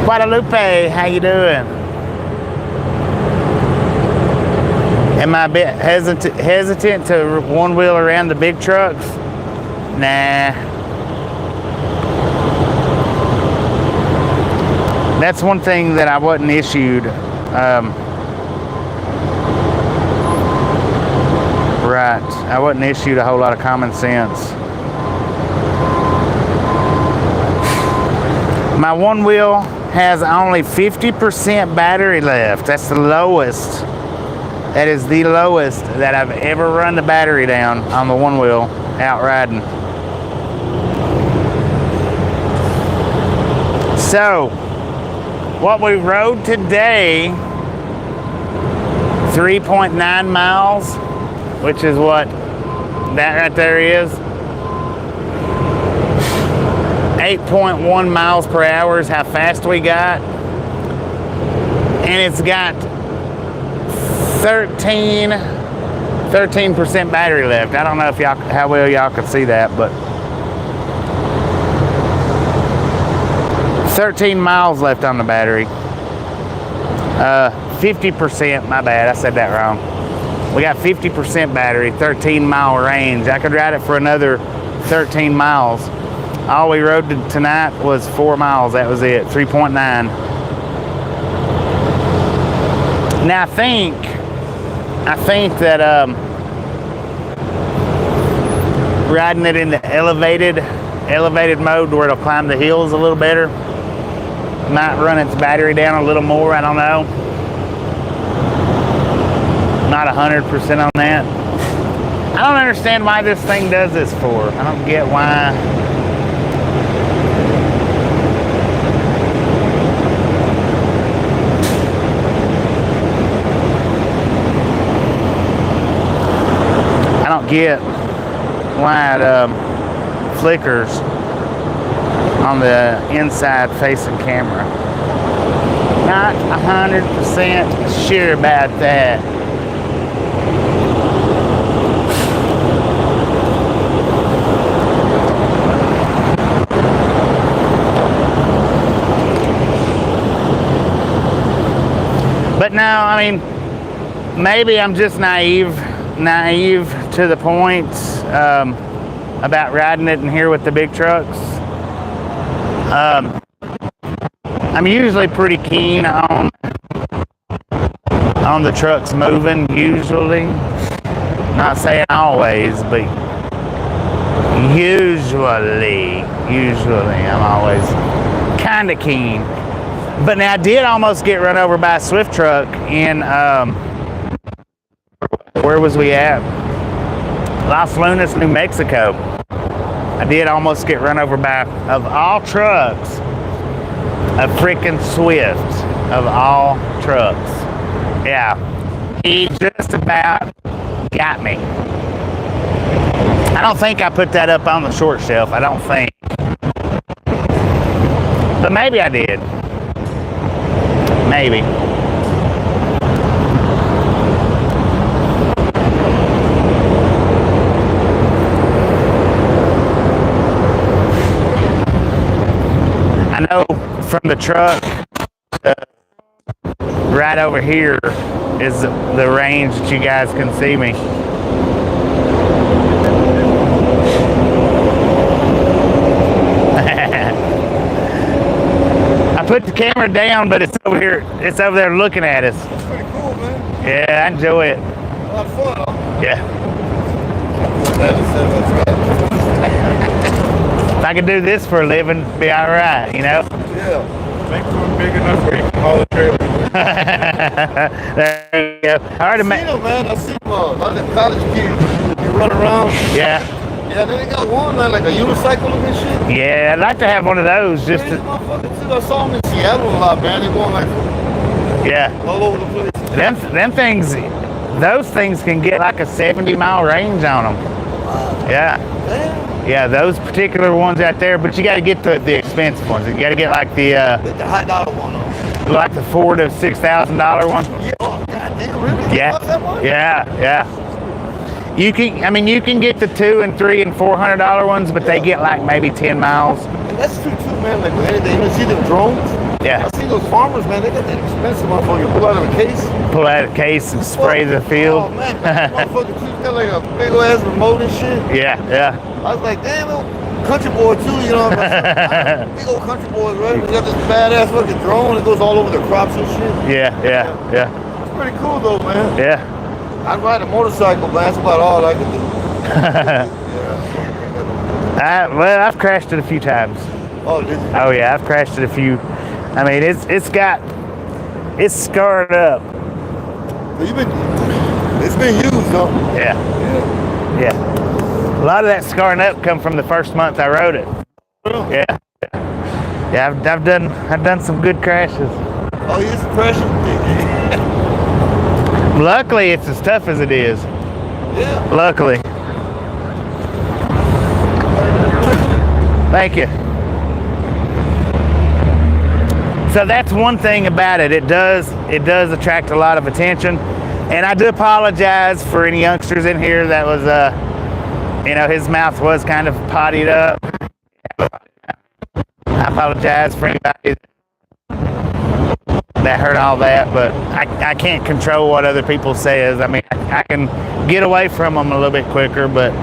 Guadalupe, how you doing? Am I a bit hesitant to one wheel around the big trucks? Nah. That's one thing that I wasn't issued. Right, I wasn't issued a whole lot of common sense. My one wheel has only 50% battery left. That's the lowest. That is the lowest that I've ever run the battery down on the one wheel out riding. So, what we rode today, 3.9 miles, which is what that right there is. 8.1 miles per hour is how fast we got. And it's got 13% battery left. I don't know if how well y'all can see that, but 13 miles left on the battery. 50%, my bad, I said that wrong. We got 50% battery, 13-mile range. I could ride it for another 13 miles. All we rode tonight was 4 miles. That was it, 3.9. Now I think that riding it in the elevated mode where it'll climb the hills a little better might run its battery down a little more. I don't know. Not 100% on that. I don't understand why this thing does this for. I don't get why. I don't get why it flickers on the inside facing camera. Not 100% sure about that. But no, I mean, maybe I'm just naive to the point about riding it in here with the big trucks. I'm usually pretty keen on the trucks moving, usually. Not saying always, but usually I'm always kind of keen. But now I did almost get run over by a Swift truck in, where was we at? Las Lunas, New Mexico. I did almost get run over by, of all trucks, a freaking Swift, of all trucks. Yeah, he just about got me. I don't think I put that up on the short shelf, I don't think. But maybe I did. Maybe. I know from the truck, right over here is the range that you guys can see me. I put the camera down, but it's over here. It's over there looking at us. That's pretty cool, man. Yeah, I enjoy it. A lot of fun, huh? Yeah. If I could do this for a living, it'd be all right, you know? Yeah. Make one big enough for you. All the trailers. There you go. I already I see them, man. I see them. Like the college kids. You run around. Yeah. Yeah, they got one, man, like a unicycle and shit. Yeah, I'd like to have one of those just Crazy to, motherfuckers, too. I saw them in Seattle a lot, man. They're going like yeah. all over the place. Them things, those things can get like a 70-mile range on them. Yeah. Damn. Yeah, those particular ones out there, but you got to get the expensive ones. You got to get like the Get the high dollar one on. like the $4,000 to $6,000 one. Yeah, oh, goddamn, really? Yeah, That one? yeah. You can get the $200 and $300 and $400 ones, but they get like maybe 10 miles. And that's true too, man. Like with anything, you see them drones? Yeah. I see those farmers, man. They got that expensive motherfucker. Pull out of a case. Pull out a case and spray the field. Oh man, that motherfucker too got like a big old ass remote and shit. Yeah. I was like, damn, little country boy too, you know. Big old country boys, right? They got this badass fucking drone that goes all over their crops and shit. Yeah. It's pretty cool though, man. Yeah. I'd ride a motorcycle, man. That's about all I can do. Well, I've crashed it a few times. Oh, did you? Oh yeah, I've crashed it a few. I mean, it's scarred up. It's been used though. Yeah. A lot of that scarring up come from the first month I rode it. Yeah. Yeah. I've done some good crashes. Oh, he's crashing. Luckily, it's as tough as it is. Yeah. Luckily. Thank you. So that's one thing about it. It does attract a lot of attention, and I do apologize for any youngsters in here that was, his mouth was kind of pottied up. I apologize for anybody. that heard all that, but I can't control what other people says. I mean, I can get away from them a little bit quicker, but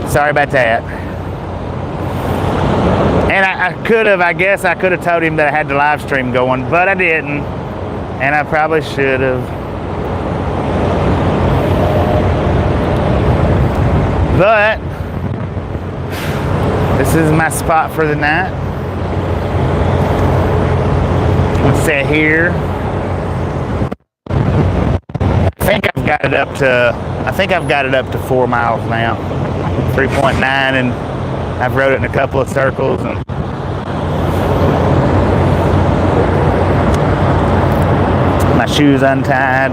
sorry about that. And I guess I could have told him that I had the live stream going, but I didn't, and I probably should have. But this is my spot for the night. Let's sit here. I think I've got it up to 4 miles now. 3.9, and I've rode it in a couple of circles. And my shoes untied.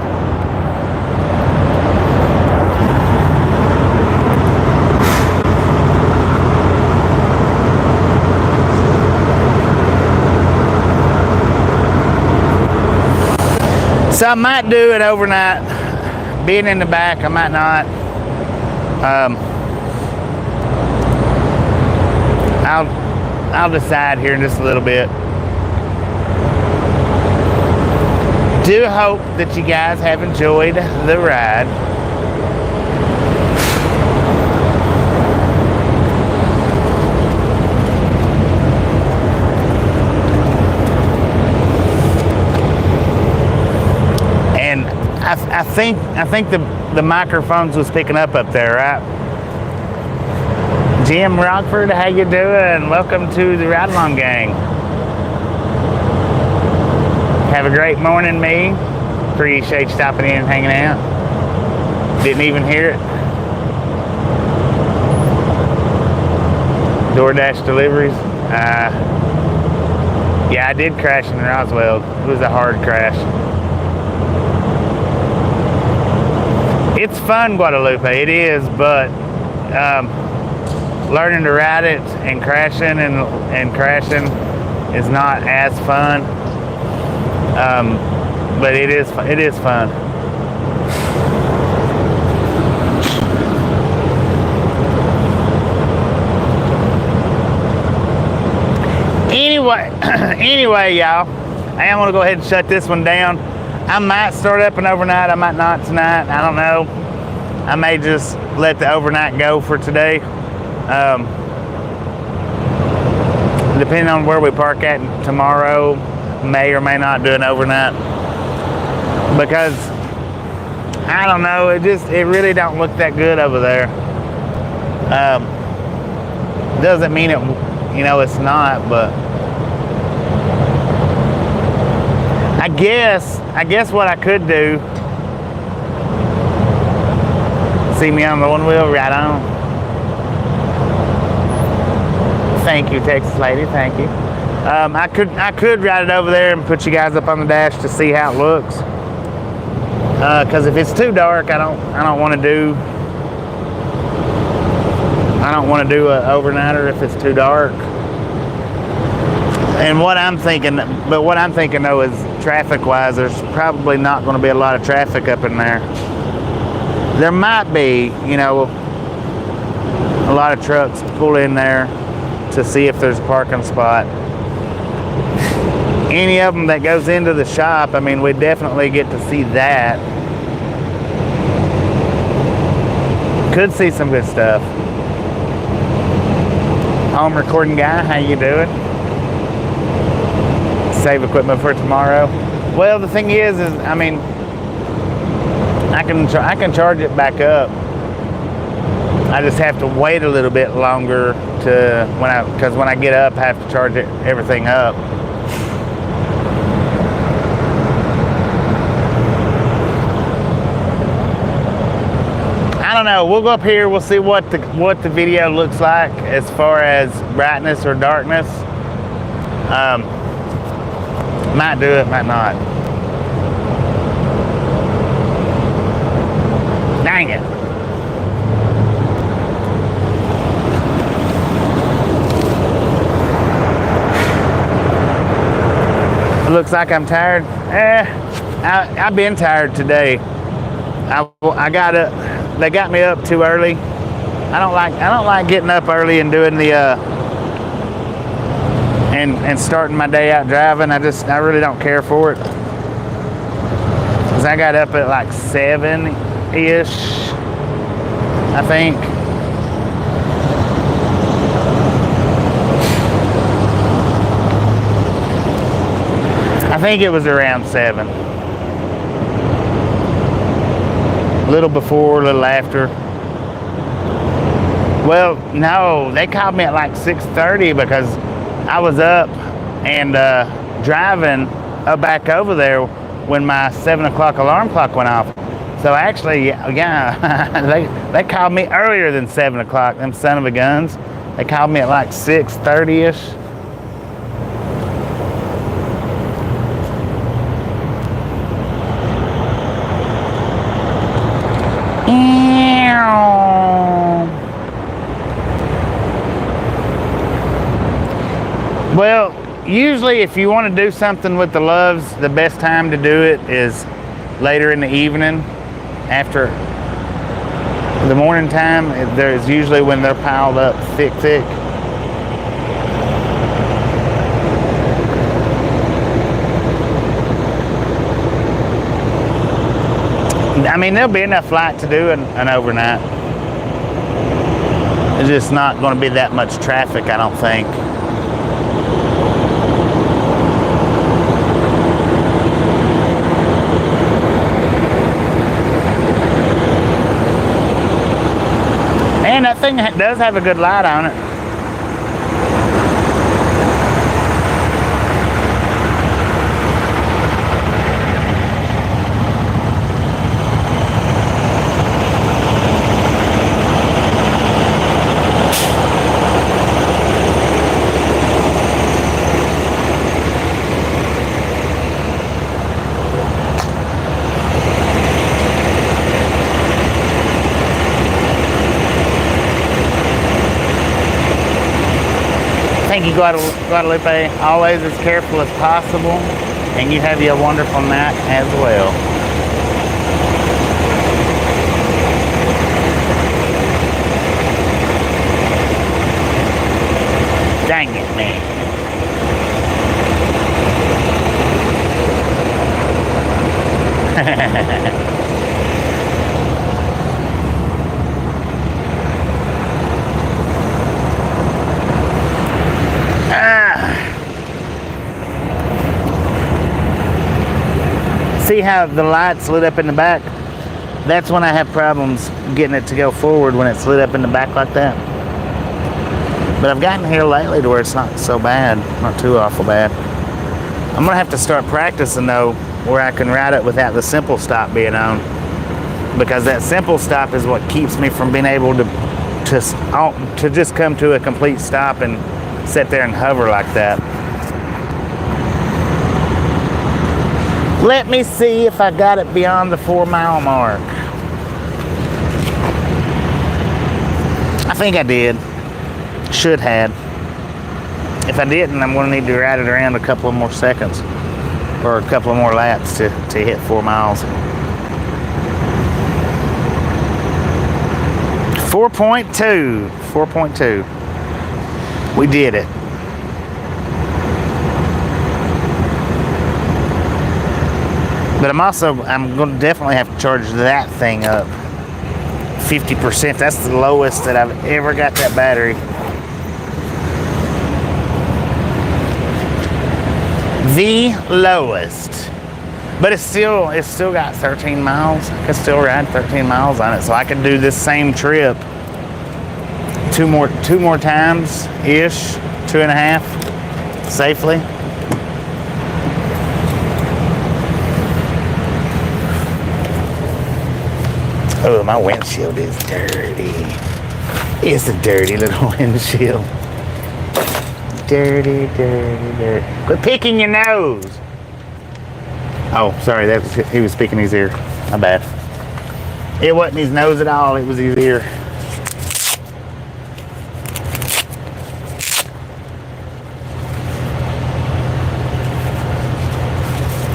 So I might do it overnight. Being in the back, I might not. I'll decide here in just a little bit. Do hope that you guys have enjoyed the ride. And I think the microphones was picking up there, right? Jim Rockford, how you doing? Welcome to the Ride Along Gang. Have a great morning, me. Appreciate you stopping in and hanging out. Didn't even hear it. DoorDash deliveries. Yeah, I did crash in Roswell. It was a hard crash. It's fun, Guadalupe. It is, but learning to ride it and crashing is not as fun. But it is fun. Anyway, y'all, I am gonna go ahead and shut this one down. I might start up an overnight. I might not tonight. I don't know. I may just let the overnight go for today. Depending on where we park at tomorrow, may or may not do an overnight, because I don't know, it really don't look that good over there. Doesn't mean it's not, but I guess what I could do, see me on the one wheel, right on. Thank you, Texas lady, thank you. I could ride it over there and put you guys up on the dash to see how it looks. Because if it's too dark, I don't want to do an overnighter if it's too dark. And what I'm thinking though is traffic-wise, there's probably not going to be a lot of traffic up in there. There might be, a lot of trucks pull in there to see if there's a parking spot. Any of them that goes into the shop, I mean, we definitely get to see that. Could see some good stuff. Home recording guy, how you doing? Save equipment for tomorrow. Well, the thing is I mean, I can charge it back up. I just have to wait a little bit longer because when I get up, I have to charge everything up. I don't know. We'll go up here. We'll see what the video looks like as far as brightness or darkness. Might do it, might not. Dang it. It looks like I'm tired. I've been tired today. I got up. They got me up too early. I don't like getting up early and doing the and starting my day out driving. I really don't care for it. Cause I got up at like 7-ish, I think. I think it was around 7. A little before, a little after. Well, no, they called me at like 6:30 because I was up and driving back over there when my 7 o'clock alarm clock went off. So actually, yeah, they called me earlier than 7 o'clock, them son of a guns. They called me at like 6:30-ish. Well, usually if you want to do something with the loves, the best time to do it is later in the evening, after the morning time. There's usually when they're piled up thick. I mean, there'll be enough light to do an overnight. It's just not going to be that much traffic, I don't think. And that thing does have a good light on it. Thank you, Guadalupe. Always as careful as possible, and you have you a wonderful night as well. Dang it, man. See how the lights lit up in the back? That's when I have problems getting it to go forward, when it's lit up in the back like that. But I've gotten here lately to where it's not so bad, not too awful bad. I'm gonna have to start practicing though, where I can ride it without the simple stop being on, because that simple stop is what keeps me from being able to just come to a complete stop and sit there and hover like that. Let me see if I got it beyond the 4-mile mark. I think I did. Should have. If I didn't, I'm going to need to ride it around a couple of more seconds or a couple of more laps to hit 4 miles. 4.2. 4.2. We did it. But I'm going to definitely have to charge that thing up 50%. That's the lowest that I've ever got that battery. The lowest. But it's still got 13 miles. I can still ride 13 miles on it. So I can do this same trip two more times ish, 2.5 safely. Oh, my windshield is dirty. It's a dirty little windshield. Dirty. Quit picking your nose. Oh, sorry, he was picking his ear. My bad. It wasn't his nose at all, it was his ear.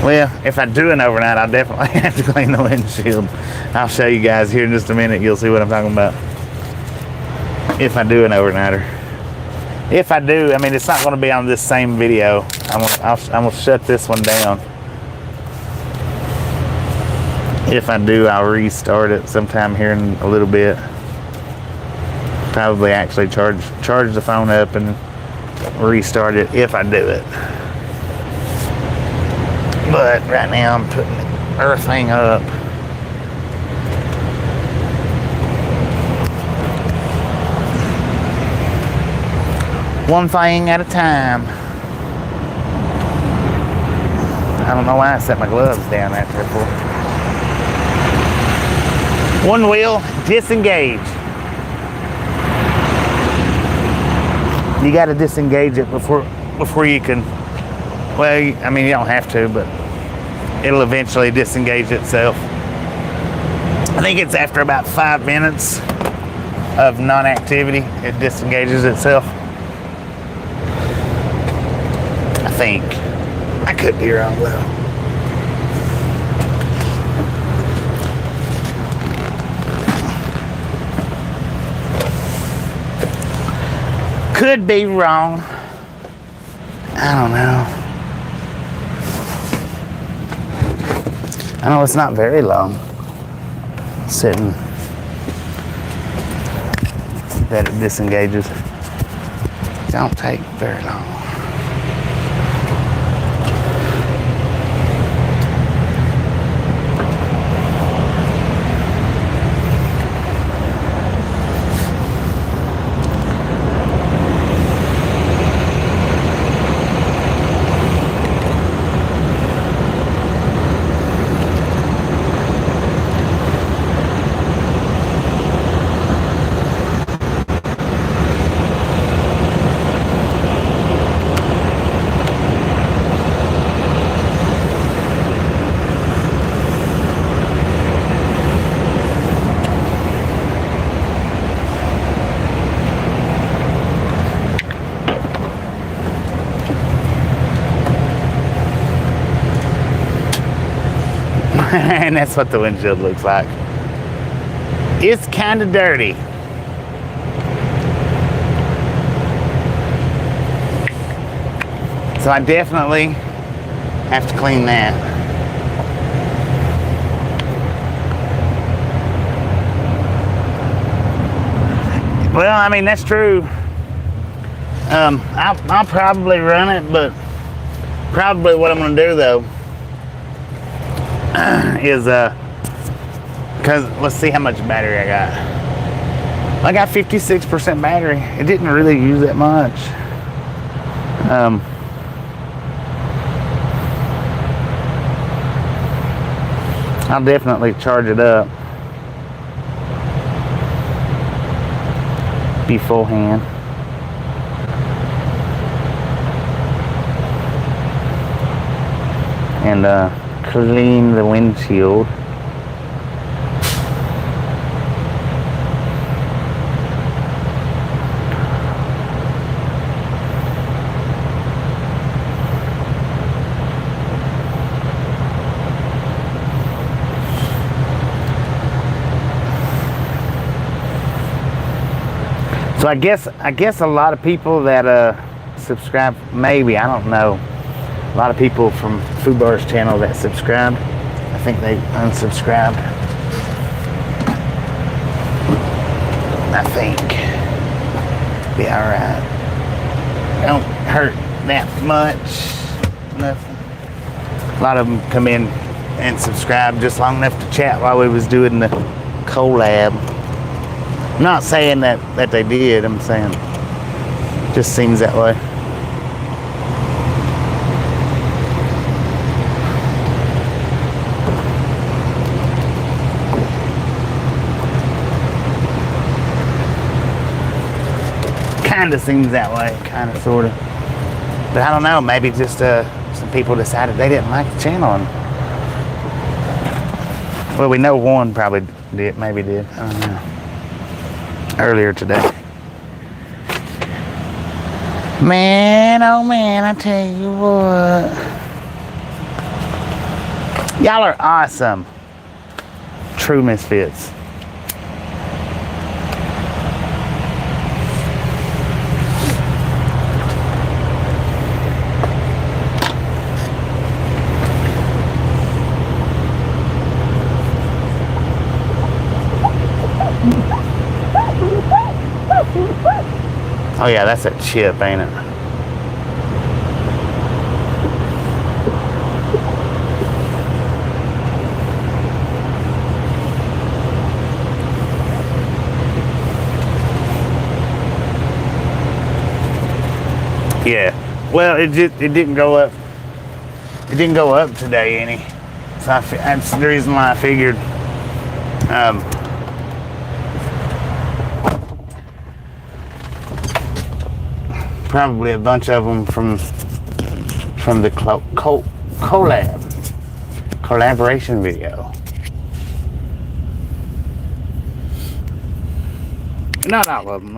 Well, if I do an overnight, I'll definitely have to clean the windshield. I'll show you guys here in just a minute. You'll see what I'm talking about. If I do an overnighter. If I do, I mean, it's not going to be on this same video. I'm gonna shut this one down. If I do, I'll restart it sometime here in a little bit. Probably actually charge the phone up and restart it if I do it. But right now I'm putting everything up. One thing at a time. I don't know why I set my gloves down after before. One wheel, disengage. You got to disengage it before you can. Well, I mean, you don't have to, but it'll eventually disengage itself. I think it's after about 5 minutes of non-activity, it disengages itself. I think. I could be wrong though. Could be wrong. I don't know. I know it's not very long sitting that it disengages. It don't take very long. And that's what the windshield looks like. It's kind of dirty. So I definitely have to clean that. Well, I mean, that's true. I'll probably run it, but probably what I'm going to do though is because let's see how much battery I got. I got 56% battery. It didn't really use that much. I'll definitely charge it up beforehand. And clean the windshield. So I guess a lot of people that subscribe, maybe, I don't know. A lot of people from Fubar's channel that subscribed, I think they unsubscribed. I think be all right. Don't hurt that much. Nothing. A lot of them come in and subscribe just long enough to chat while we was doing the collab. I'm not saying that they did. I'm saying it just seems that way. Kind of seems that way, kind of, sort of. But I don't know, maybe just some people decided they didn't like the channel. And, well, we know one probably did, maybe did, I don't know. Earlier today. Man, oh man, I tell you what. Y'all are awesome. True misfits. Oh yeah, that's that chip, ain't it? Yeah. Well, it didn't go up. It didn't go up today any. So that's the reason why I figured. Probably a bunch of them from the collaboration video. Not all of them,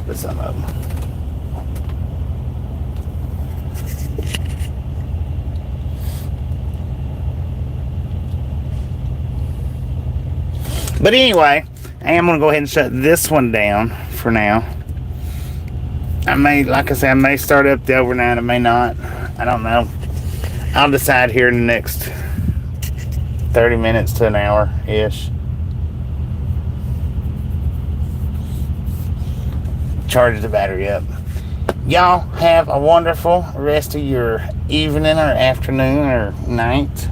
but some of them. But anyway, I am gonna go ahead and shut this one down for now. I may, like I said, I may start up the overnight, I may not. I don't know. I'll decide here in the next 30 minutes to an hour-ish. Charge the battery up. Y'all have a wonderful rest of your evening or afternoon or night.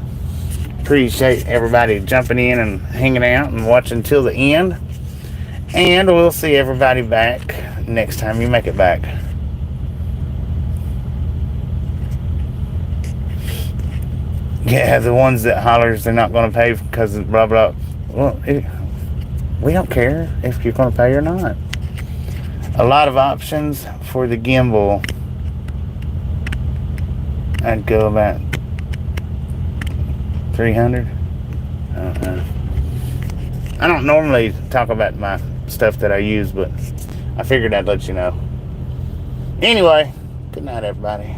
Appreciate everybody jumping in and hanging out and watching till the end. And we'll see everybody back next time you make it back. Yeah, the ones that hollers they're not going to pay because of blah blah. Well, we don't care if you're going to pay or not. A lot of options for the gimbal. I'd go about 300. I don't know. I don't normally talk about my stuff that I use, but I figured I'd let you know. Anyway, good night, everybody.